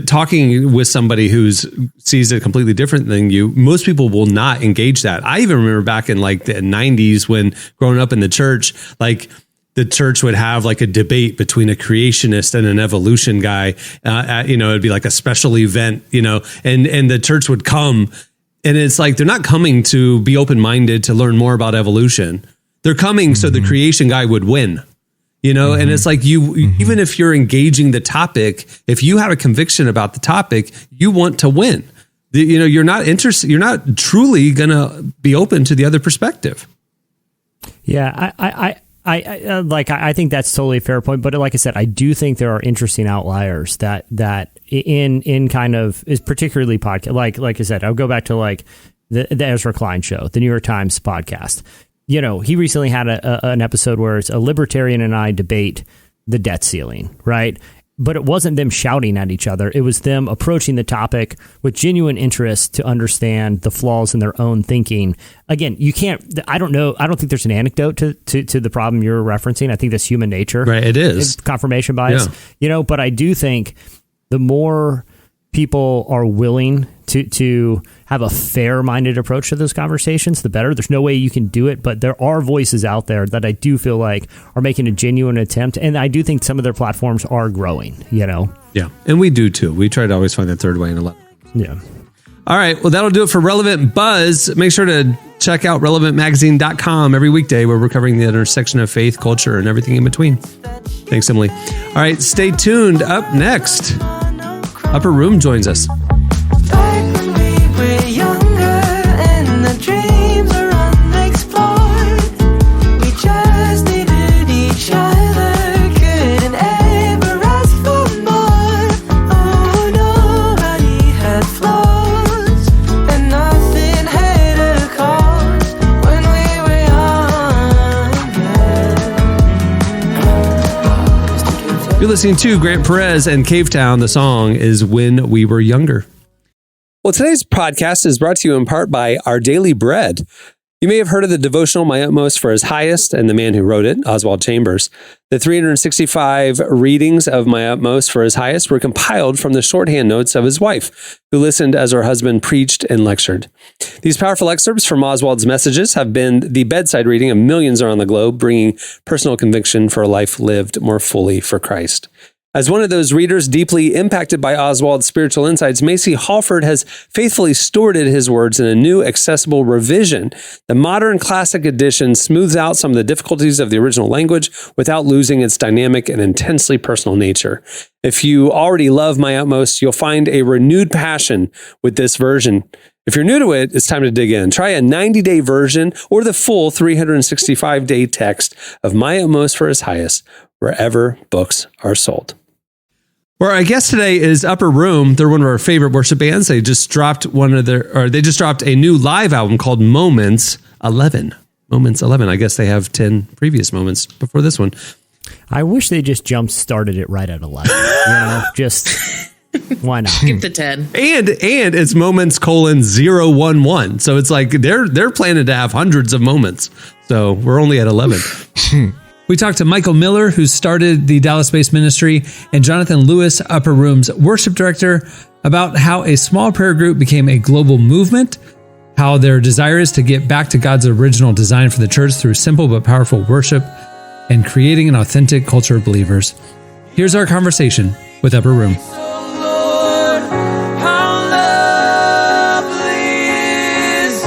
talking with somebody who sees it completely different than you, most people will not engage that. I even remember back in like the 90s when growing up in the church, like the church would have like a debate between a creationist and an evolution guy. It'd be like a special event, and the church would come, and it's like, they're not coming to be open-minded to learn more about evolution. They're coming so the creation guy would win, and it's like even if you're engaging the topic, if you have a conviction about the topic, you want to win. You're not interested. You're not truly going to be open to the other perspective. Yeah. I think that's totally a fair point, but like I said, I do think there are interesting outliers that in kind of is particularly podcast. Like I said, I'll go back to like the Ezra Klein show, the New York Times podcast. He recently had an episode where it's a libertarian and I debate the debt ceiling, right? But it wasn't them shouting at each other. It was them approaching the topic with genuine interest to understand the flaws in their own thinking. Again, you can't, I don't know. I don't think there's an anecdote to the problem you're referencing. I think that's human nature. Right. It is. It's confirmation bias, but I do think the more people are willing to have a fair-minded approach to those conversations, the better. There's no way you can do it, but there are voices out there that I do feel like are making a genuine attempt, and I do think some of their platforms are growing, Yeah, and we do too. We try to always find that third way in 11. Yeah. All right, well, that'll do it for Relevant Buzz. Make sure to check out relevantmagazine.com every weekday, where we're covering the intersection of faith, culture, and everything in between. Thanks, Emily. All right, stay tuned. Up next, Upperroom joins us. Back when we were younger and the dreams were unexplored, we just needed each other, couldn't ever ask for more. Oh, nobody had flaws and nothing had a cause when we were younger. You're listening to Grant Perez and Cavetown. The song is When We Were Younger. Well, today's podcast is brought to you in part by Our Daily Bread. You may have heard of the devotional My Utmost for His Highest and the man who wrote it, Oswald Chambers. The 365 readings of My Utmost for His Highest were compiled from the shorthand notes of his wife, who listened as her husband preached and lectured. These powerful excerpts from Oswald's messages have been the bedside reading of millions around the globe, bringing personal conviction for a life lived more fully for Christ. As one of those readers deeply impacted by Oswald's spiritual insights, Macy Halford has faithfully stewarded his words in a new, accessible revision. The modern classic edition smooths out some of the difficulties of the original language without losing its dynamic and intensely personal nature. If you already love My Utmost, you'll find a renewed passion with this version. If you're new to it, it's time to dig in. Try a 90-day version or the full 365-day text of My Utmost for His Highest, wherever books are sold. Well, our guest today is Upperroom. They're one of our favorite worship bands. They just dropped they dropped a new live album called Moments 11. Moments 11. I guess they have 10 previous moments before this one. I wish they just jump started it right at 11. Just Why not? Skip the 10. And it's moments : 011. So it's like they're planning to have hundreds of moments. So we're only at 11. We talked to Michael Miller, who started the Dallas-based ministry, and Jonathan Lewis, Upperroom's worship director, about how a small prayer group became a global movement, how their desire is to get back to God's original design for the church through simple but powerful worship and creating an authentic culture of believers. Here's our conversation with Upperroom. Lord, how lovely is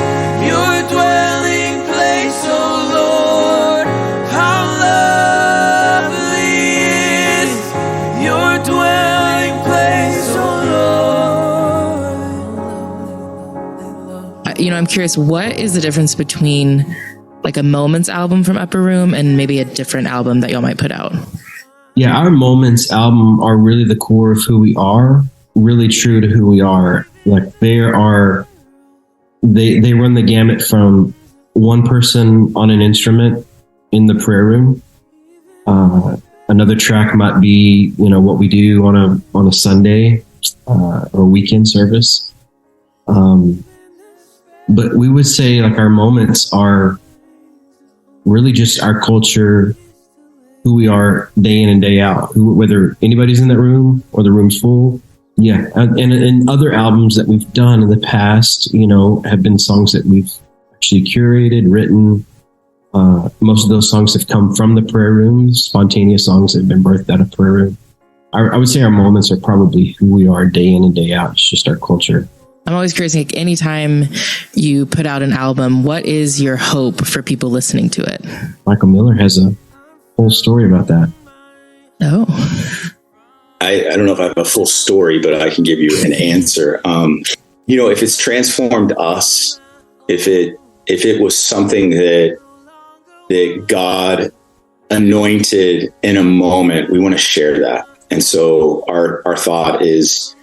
your dwelling place, oh Lord. How lovely is your dwelling place, oh Lord. I'm curious, what is the difference between like a Moments album from Upperroom and maybe a different album that y'all might put out? Yeah, our Moments album are really the core of who we are, really true to who we are. Like they run the gamut from one person on an instrument in the prayer room. Another track might be, what we do on a Sunday or weekend service. But we would say like our moments are really just our culture, who we are day in and day out, whether anybody's in that room or the room's full. Yeah. And other albums that we've done in the past, have been songs that we've actually curated, written. Most of those songs have come from the prayer rooms, spontaneous songs that have been birthed out of prayer room. I would say our moments are probably who we are day in and day out. It's just our culture. I'm always curious, like anytime you put out an album, what is your hope for people listening to it? Michael Miller has a whole story about that. Oh. I don't know if I have a full story, but I can give you an answer. If it's transformed us, if it was something that God anointed in a moment, we want to share that. And so our thought is,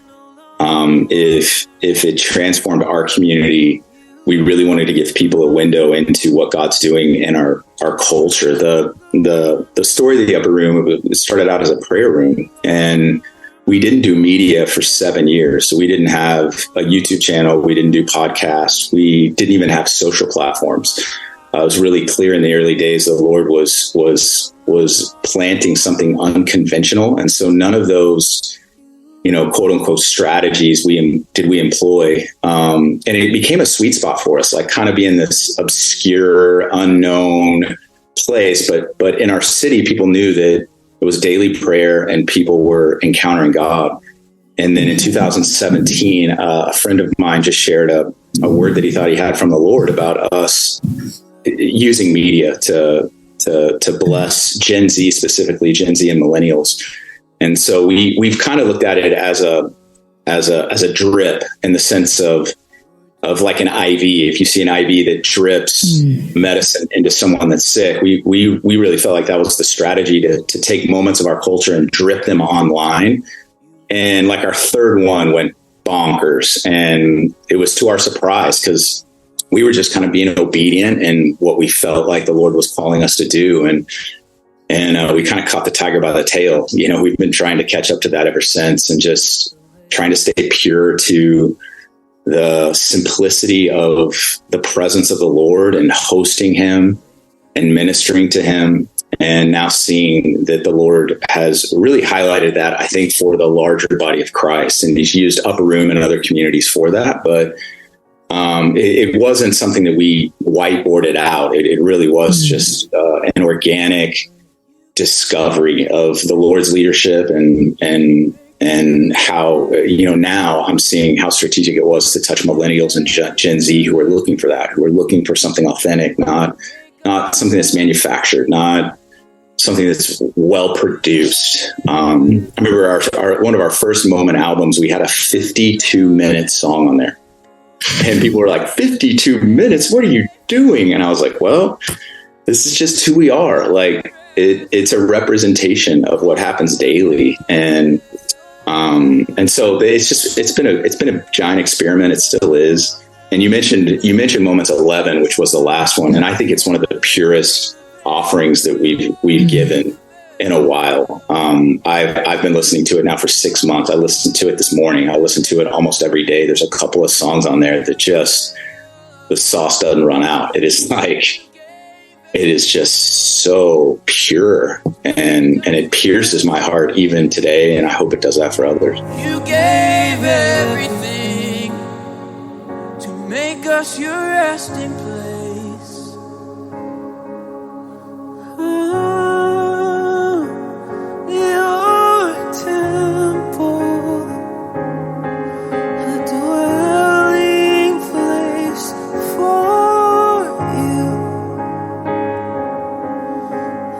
if it transformed our community, we really wanted to give people a window into what God's doing in our culture. The story of the Upperroom, it started out as a prayer room, and we didn't do media for 7 years. So we didn't have a YouTube channel. We didn't do podcasts. We didn't even have social platforms. It was really clear in the early days the Lord was planting something unconventional. And so none of those, quote unquote strategies we employ. And it became a sweet spot for us, like kind of being this obscure, unknown place. But in our city, people knew that it was daily prayer and people were encountering God. And then in 2017, a friend of mine just shared a word that he thought he had from the Lord about us using media to bless Gen Z, specifically Gen Z and millennials. And so we've kind of looked at it as a drip, in the sense of like an IV. If you see an IV that drips medicine into someone that's sick, we really felt like that was the strategy to take moments of our culture and drip them online. And like our third one went bonkers, and it was to our surprise because we were just kind of being obedient in what we felt like the Lord was calling us to do. And we kind of caught the tiger by the tail. We've been trying to catch up to that ever since, and just trying to stay pure to the simplicity of the presence of the Lord and hosting him and ministering to him. And now seeing that the Lord has really highlighted that, I think, for the larger body of Christ. And he's used Upperroom and other communities for that. But it wasn't something that we whiteboarded out. It really was just an organic discovery of the Lord's leadership and how, now I'm seeing how strategic it was to touch millennials and Gen Z who are looking for that, who are looking for something authentic, not something that's manufactured, not something that's well produced. I remember one of our first Moment albums, we had a 52-minute song on there. And people were like, 52 minutes? What are you doing? And I was like, well, this is just who we are. Like, it's a representation of what happens daily. And so it's been a giant experiment. It still is. And you mentioned Moments 11, which was the last one. And I think it's one of the purest offerings that we've given. in a while. I've been listening to it now for 6 months. I listened to it this morning. I listen to it almost every day. There's a couple of songs on there that just, the sauce doesn't run out. It is just so pure, and it pierces my heart even today. And I hope it does that for others. You gave everything to make us your resting place. Your temple, a dwelling place for you,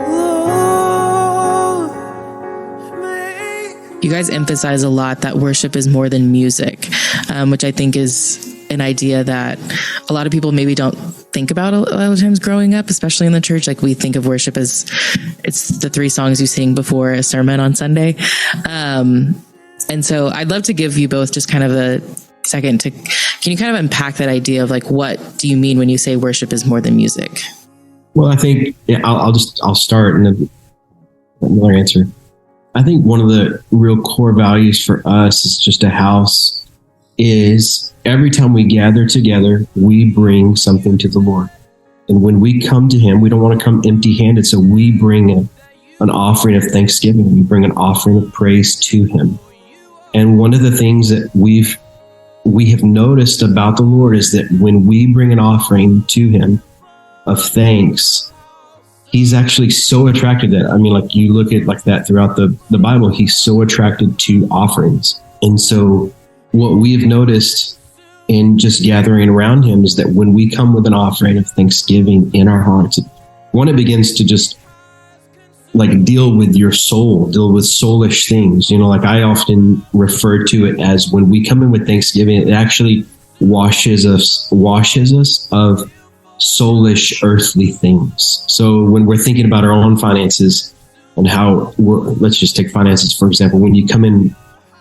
Lord. You guys emphasize a lot that worship is more than music, which I think is an idea that a lot of people maybe don't think about a lot of times growing up, especially in the church. Like, we think of worship as it's the 3 songs you sing before a sermon on Sunday. And so I'd love to give you both just kind of a second to, can you kind of unpack that idea of like, what do you mean when you say worship is more than music? Well, I think I'll start and then another answer. I think one of the real core values for us is just a house is every time we gather together, we bring something to the Lord. And when we come to him, we don't want to come empty handed. So we bring an offering of thanksgiving. We bring an offering of praise to him. And one of the things that we have noticed about the Lord is that when we bring an offering to him of thanks, he's actually so attracted to that. I mean, like, you look at like that throughout the Bible, he's so attracted to offerings. And so what we have noticed in just gathering around him is that when we come with an offering of thanksgiving in our hearts, one, it begins to just like deal with your soul, deal with soulish things. You know, like I often refer to it as when we come in with thanksgiving, it actually washes us of soulish earthly things. So when we're thinking about our own finances and how let's just take finances, for example, when you come in,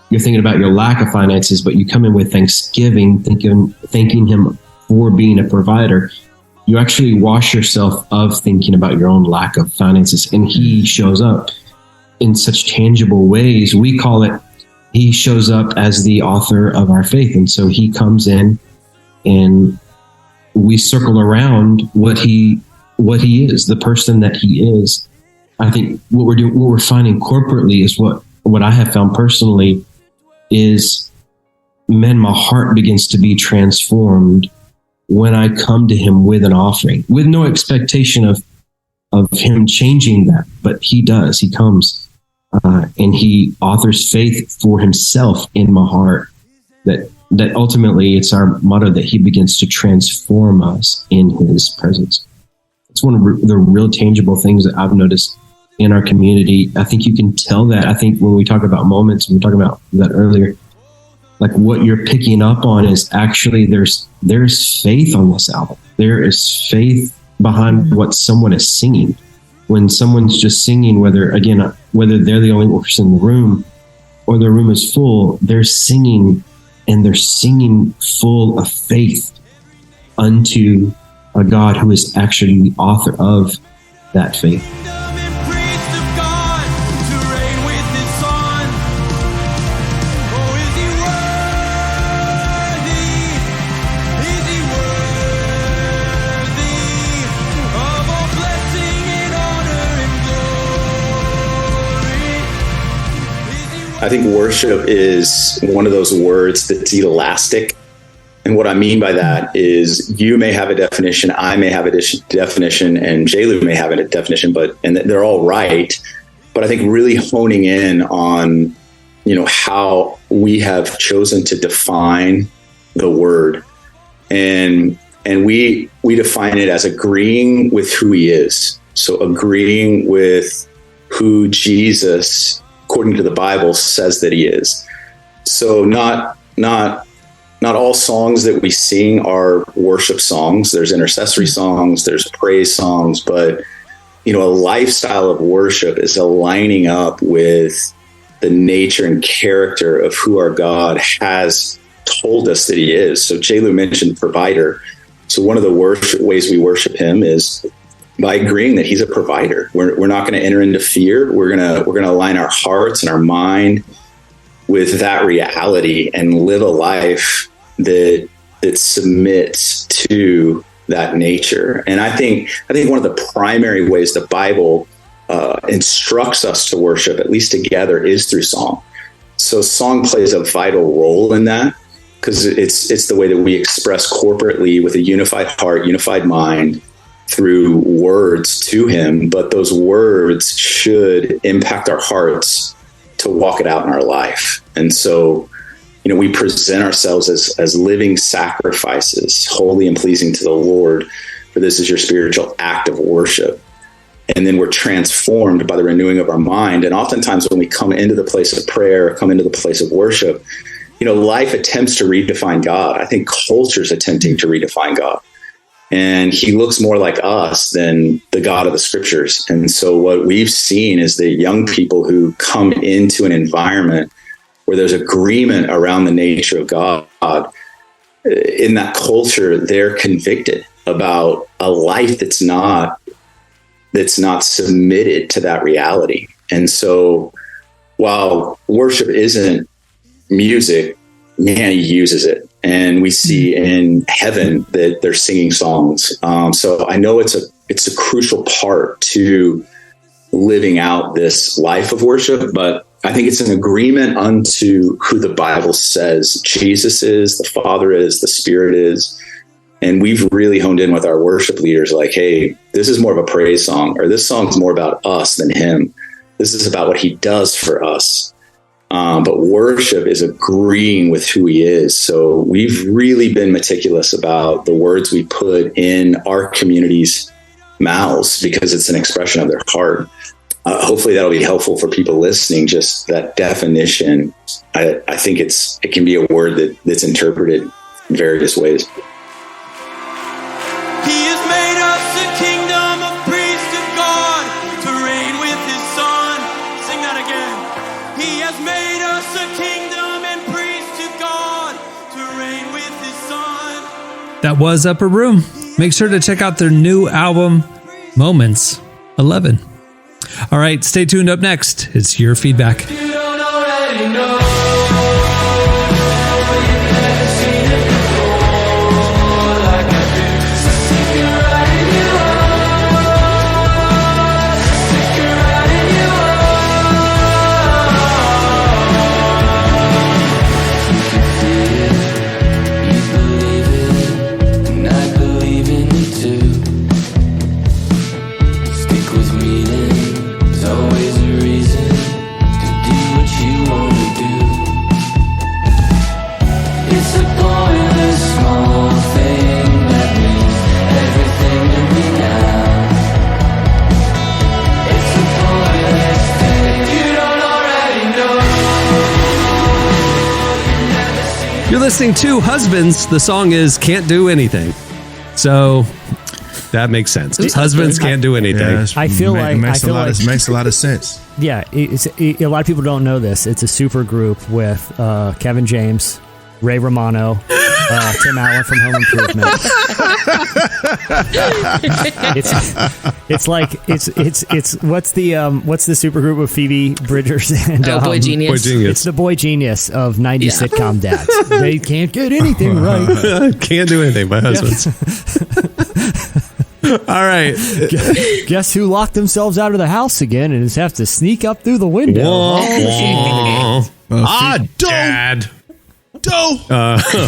you're thinking about your lack of finances, but you come in with thanksgiving, thanking him for being a provider. You actually wash yourself of thinking about your own lack of finances, and he shows up in such tangible ways. We call it, he shows up as the author of our faith. And so he comes in and we circle around what he is, the person that he is. I think what we're finding corporately is what I have found personally is, man, my heart begins to be transformed when I come to him with an offering, with no expectation of him changing that, but he does. He comes and he authors faith for himself in my heart, that ultimately it's our motto that he begins to transform us in his presence. It's one of the real tangible things that I've noticed in our community. I think you can tell that. I think when we talk about moments, we were talking about that earlier, like what you're picking up on is actually there's faith on this album. There is faith behind what someone is singing. When someone's just singing, whether they're the only person in the room or the room is full, they're singing, and they're singing full of faith unto a God who is actually the author of that faith. I think worship is one of those words that's elastic. And what I mean by that is you may have a definition, I may have a definition, and J-Lu may have a definition, and they're all right. But I think really honing in on, how we have chosen to define the word. And we define it as agreeing with who he is. So agreeing with who Jesus, according to the Bible, says that he is. So not all songs that we sing are worship songs. There's intercessory songs, there's praise songs, but a lifestyle of worship is aligning up with the nature and character of who our God has told us that he is. So J-Lu mentioned provider. So one of the ways we worship him is by agreeing that he's a provider. We're not going to enter into fear. We're going to align our hearts and our mind with that reality and live a life that submits to that nature. And I think one of the primary ways the Bible instructs us to worship, at least together, is through song. So song plays a vital role in that, because it's the way that we express corporately with a unified heart, unified mind, through words to him. But those words should impact our hearts to walk it out in our life. And so, we present ourselves as living sacrifices, holy and pleasing to the Lord, for this is your spiritual act of worship. And then we're transformed by the renewing of our mind. And oftentimes when we come into the place of prayer, come into the place of worship, life attempts to redefine God. I think culture's attempting to redefine God. And he looks more like us than the God of the scriptures. And so what we've seen is that young people who come into an environment where there's agreement around the nature of God, in that culture, they're convicted about a life that's not submitted to that reality. And so while worship isn't music, man, he uses it. And we see in heaven that they're singing songs. So I know it's a crucial part to living out this life of worship, but I think it's an agreement unto who the Bible says Jesus is, the Father is, the Spirit is. And we've really honed in with our worship leaders, like, hey, this is more of a praise song, or this song's more about us than him. This is about what he does for us. But worship is agreeing with who he is. So we've really been meticulous about the words we put in our community's mouths, because it's an expression of their heart. Hopefully that'll be helpful for people listening. Just that definition, I think it can be a word that's interpreted in various ways. He has made us a kingdom of priests of God to reign with his son. Sing that again. He has made us a kingdom and priests of God to reign with his son. That was Upper Room. Make sure to check out their new album, Moments 11. All right, stay tuned. Up next, it's your feedback. You don't already know. You're listening to Husbands. The song is Can't Do Anything. So that makes sense. Husbands can't do anything. Yeah, I feel like makes a lot of sense. Yeah, a lot of people don't know this. It's a super group with Kevin James, Ray Romano, Tim Allen from Home Improvement. it's what's the super group of Phoebe Bridgers and Boy Genius. Boy Genius. It's the Boy Genius of 90s sitcom dads. They can't get anything right. Can't do anything, my husbands. All right. Guess who locked themselves out of the house again and just have to sneak up through the window? Dad.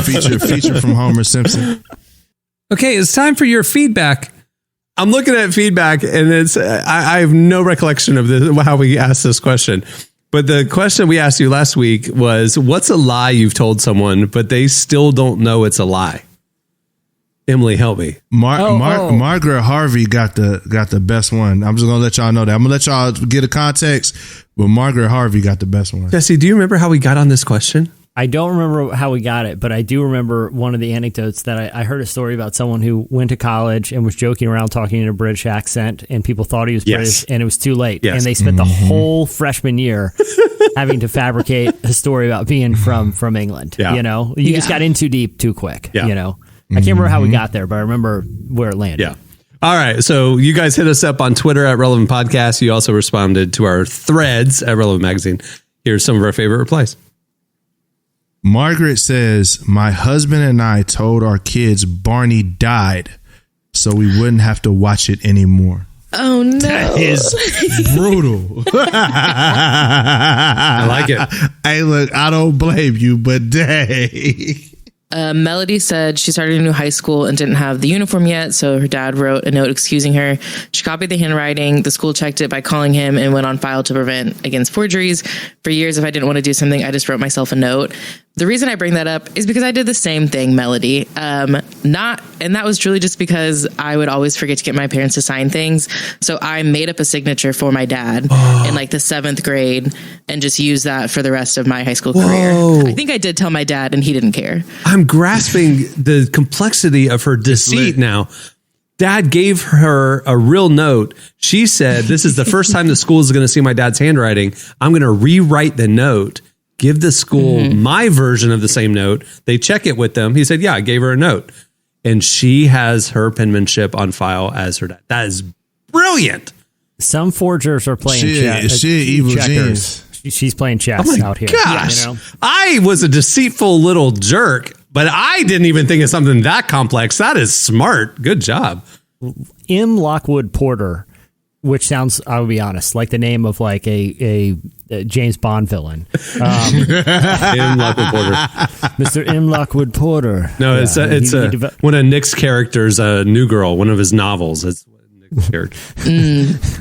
Feature from Homer Simpson. Okay, it's time for your feedback. I'm looking at feedback, and I have no recollection of this, how we asked this question. But the question we asked you last week was, what's a lie you've told someone, but they still don't know it's a lie? Emily, help me. Margaret Harvey got the best one. I'm just gonna let y'all know that. I'm gonna let y'all get a context, but Margaret Harvey got the best one. Jesse, do you remember how we got on this question? I don't remember how we got it, but I do remember one of the anecdotes that I heard a story about someone who went to college and was joking around talking in a British accent, and people thought he was British, and it was too late. Yes. And they spent the whole freshman year having to fabricate a story about being from England. Yeah. You know, you just got in too deep too quick. Yeah. You know, I can't remember how we got there, but I remember where it landed. Yeah. All right. So you guys hit us up on Twitter at Relevant Podcast. You also responded to our threads at Relevant Magazine. Here's some of our favorite replies. Margaret says, my husband and I told our kids Barney died so we wouldn't have to watch it anymore. Oh, no. That is brutal. I like it. Hey, look, I don't blame you, but dang. Melody said she started a new high school and didn't have the uniform yet, so her dad wrote a note excusing her. She copied the handwriting. The school checked it by calling him and went on file to prevent against forgeries. For years, if I didn't want to do something, I just wrote myself a note. The reason I bring that up is because I did the same thing, Melody. And that was truly just because I would always forget to get my parents to sign things. So I made up a signature for my dad in like the 7th grade and just used that for the rest of my high school career. I think I did tell my dad and he didn't care. I'm grasping the complexity of her deceit now. Dad gave her a real note. She said, this is the first time the school is going to see my dad's handwriting. I'm going to rewrite the note, give the school my version of the same note. They check it with them. He said, yeah, I gave her a note. And she has her penmanship on file as her dad. That is brilliant. Some forgers are playing evil genius. She's playing chess out here. Gosh, You know? I was a deceitful little jerk, but I didn't even think of something that complex. That is smart. Good job. M. Lockwood Porter, which sounds, I'll be honest, like the name of like a James Bond villain. M. Lockwood Porter. Mr. M. Lockwood Porter. No, it's one of Nick's characters, New Girl, one of his novels. It's Nick's character.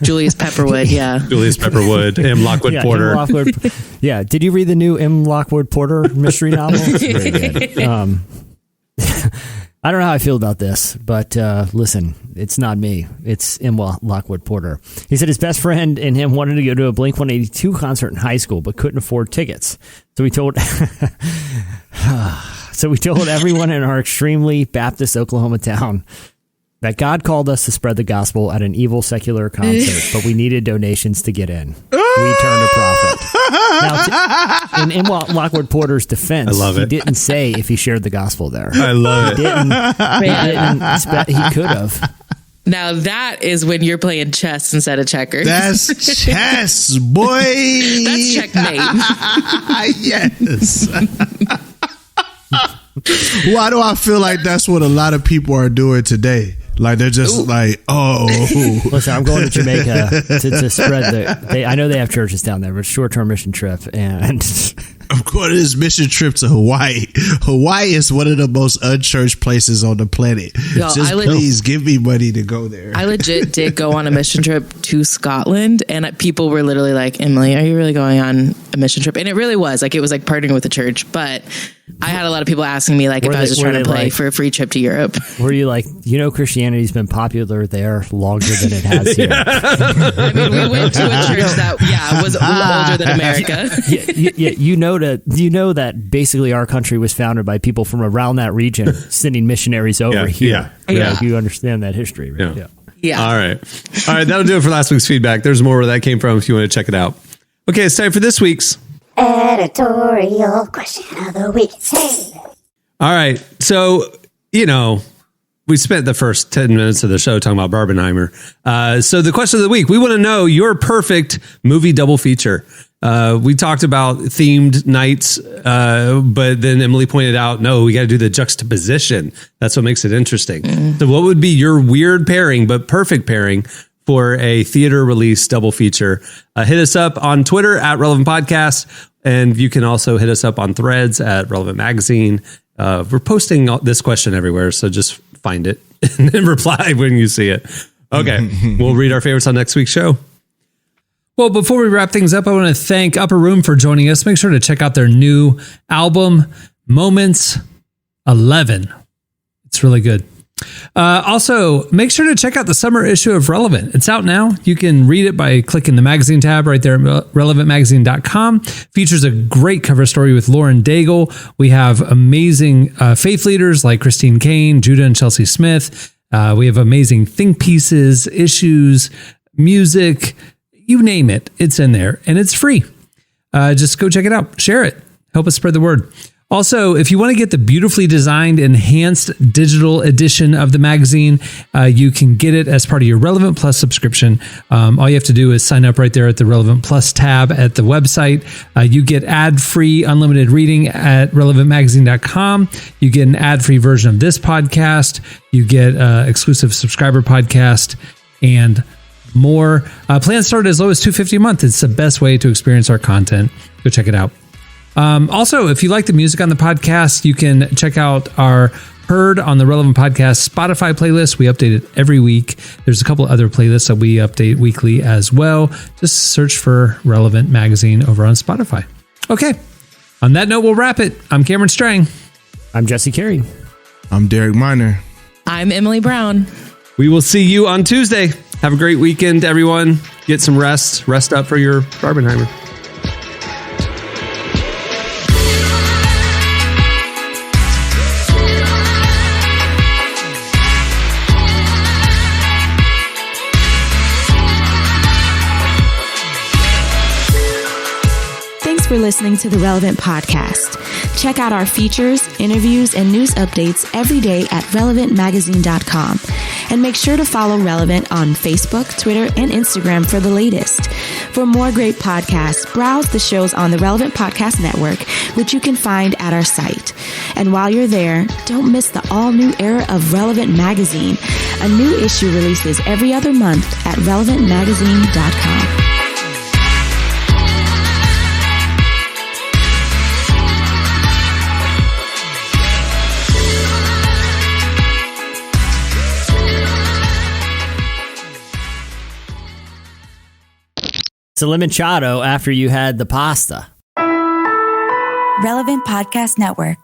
Julius Pepperwood, yeah. Julius Pepperwood, M. Lockwood Porter. M. Lockwood, yeah. Did you read the new M. Lockwood Porter mystery novel? It's very good. I don't know how I feel about this, but listen, it's not me. It's M. Lockwood Porter. He said his best friend and him wanted to go to a Blink-182 concert in high school, but couldn't afford tickets. So we told everyone in our extremely Baptist Oklahoma town that God called us to spread the gospel at an evil secular concert, but we needed donations to get in. We turned a profit. Now, in Lockwood Porter's defense, I love it. He didn't say if he shared the gospel there. I love it. He could have. Now that is when you're playing chess instead of checkers. That's chess, boy. That's checkmate. Yes. Why do I feel like that's what a lot of people are doing today? Like they're just like, oh. Listen, I'm going to Jamaica to spread I know they have churches down there, but short-term mission trip, and I'm going on this mission trip to Hawaii. Hawaii is one of the most unchurched places on the planet. Yo, please give me money to go there. I legit did go on a mission trip to Scotland, and people were literally like, Emily, are you really going on a mission trip? And it really was. Like, it was like partnering with the church, but I had a lot of people asking me like if I was just trying to play for a free trip to Europe. Were you like, Christianity's been popular there longer than it has here? I mean, we went to a church that was older than America. You know that basically our country was founded by people from around that region sending missionaries over here. Yeah. You understand that history, right? Yeah. All right. That'll do it for last week's feedback. There's more where that came from if you want to check it out. Okay, it's time for this week's editorial question of the week. Hey. All right. So, we spent the first 10 minutes of the show talking about Barbenheimer. So the question of the week, we want to know your perfect movie double feature. We talked about themed nights, but then Emily pointed out, no, we got to do the juxtaposition. That's what makes it interesting. So what would be your weird pairing, but perfect pairing for a theater release double feature? Hit us up on Twitter at Relevant Podcast. And you can also hit us up on Threads at Relevant Magazine. We're posting this question everywhere, so just find it and then reply when you see it. Okay, we'll read our favorites on next week's show. Well, before we wrap things up, I want to thank Upperroom for joining us. Make sure to check out their new album, Moments 11. It's really good. Also, make sure to check out the summer issue of Relevant. It's out now. You can read it by clicking the magazine tab right there at relevantmagazine.com. Features a great cover story with Lauren Daigle. We have amazing faith leaders like Christine Kane, Judah and Chelsea Smith. We have amazing think pieces, issues, music, you name it. It's in there and it's free. Just go check it out. Share it. Help us spread the word. Also, if you want to get the beautifully designed, enhanced digital edition of the magazine, you can get it as part of your Relevant Plus subscription. All you have to do is sign up right there at the Relevant Plus tab at the website. You get ad-free unlimited reading at relevantmagazine.com. You get an ad-free version of this podcast. You get exclusive subscriber podcast and more. Plans start as low as $250 a month. It's the best way to experience our content. Go check it out. Also, if you like the music on the podcast, you can check out our Heard on the Relevant Podcast Spotify playlist. We update it every week. There's a couple other playlists that we update weekly as well. Just search for Relevant Magazine over on Spotify. Okay. On that note, we'll wrap it. I'm Cameron Strang. I'm Jesse Carey. I'm Derek Miner. I'm Emily Brown. We will see you on Tuesday. Have a great weekend, everyone. Get some rest. Rest up for your Barbenheimer. Thanks for listening to the Relevant Podcast. Check out our features, interviews, and news updates every day at relevantmagazine.com. And make sure to follow Relevant on Facebook, Twitter, and Instagram for the latest. For more great podcasts, browse the shows on the Relevant Podcast Network, which you can find at our site. And while you're there, don't miss the all-new era of Relevant Magazine. A new issue releases every other month at relevantmagazine.com. It's a limoncello after you had the pasta. Relevant Podcast Network.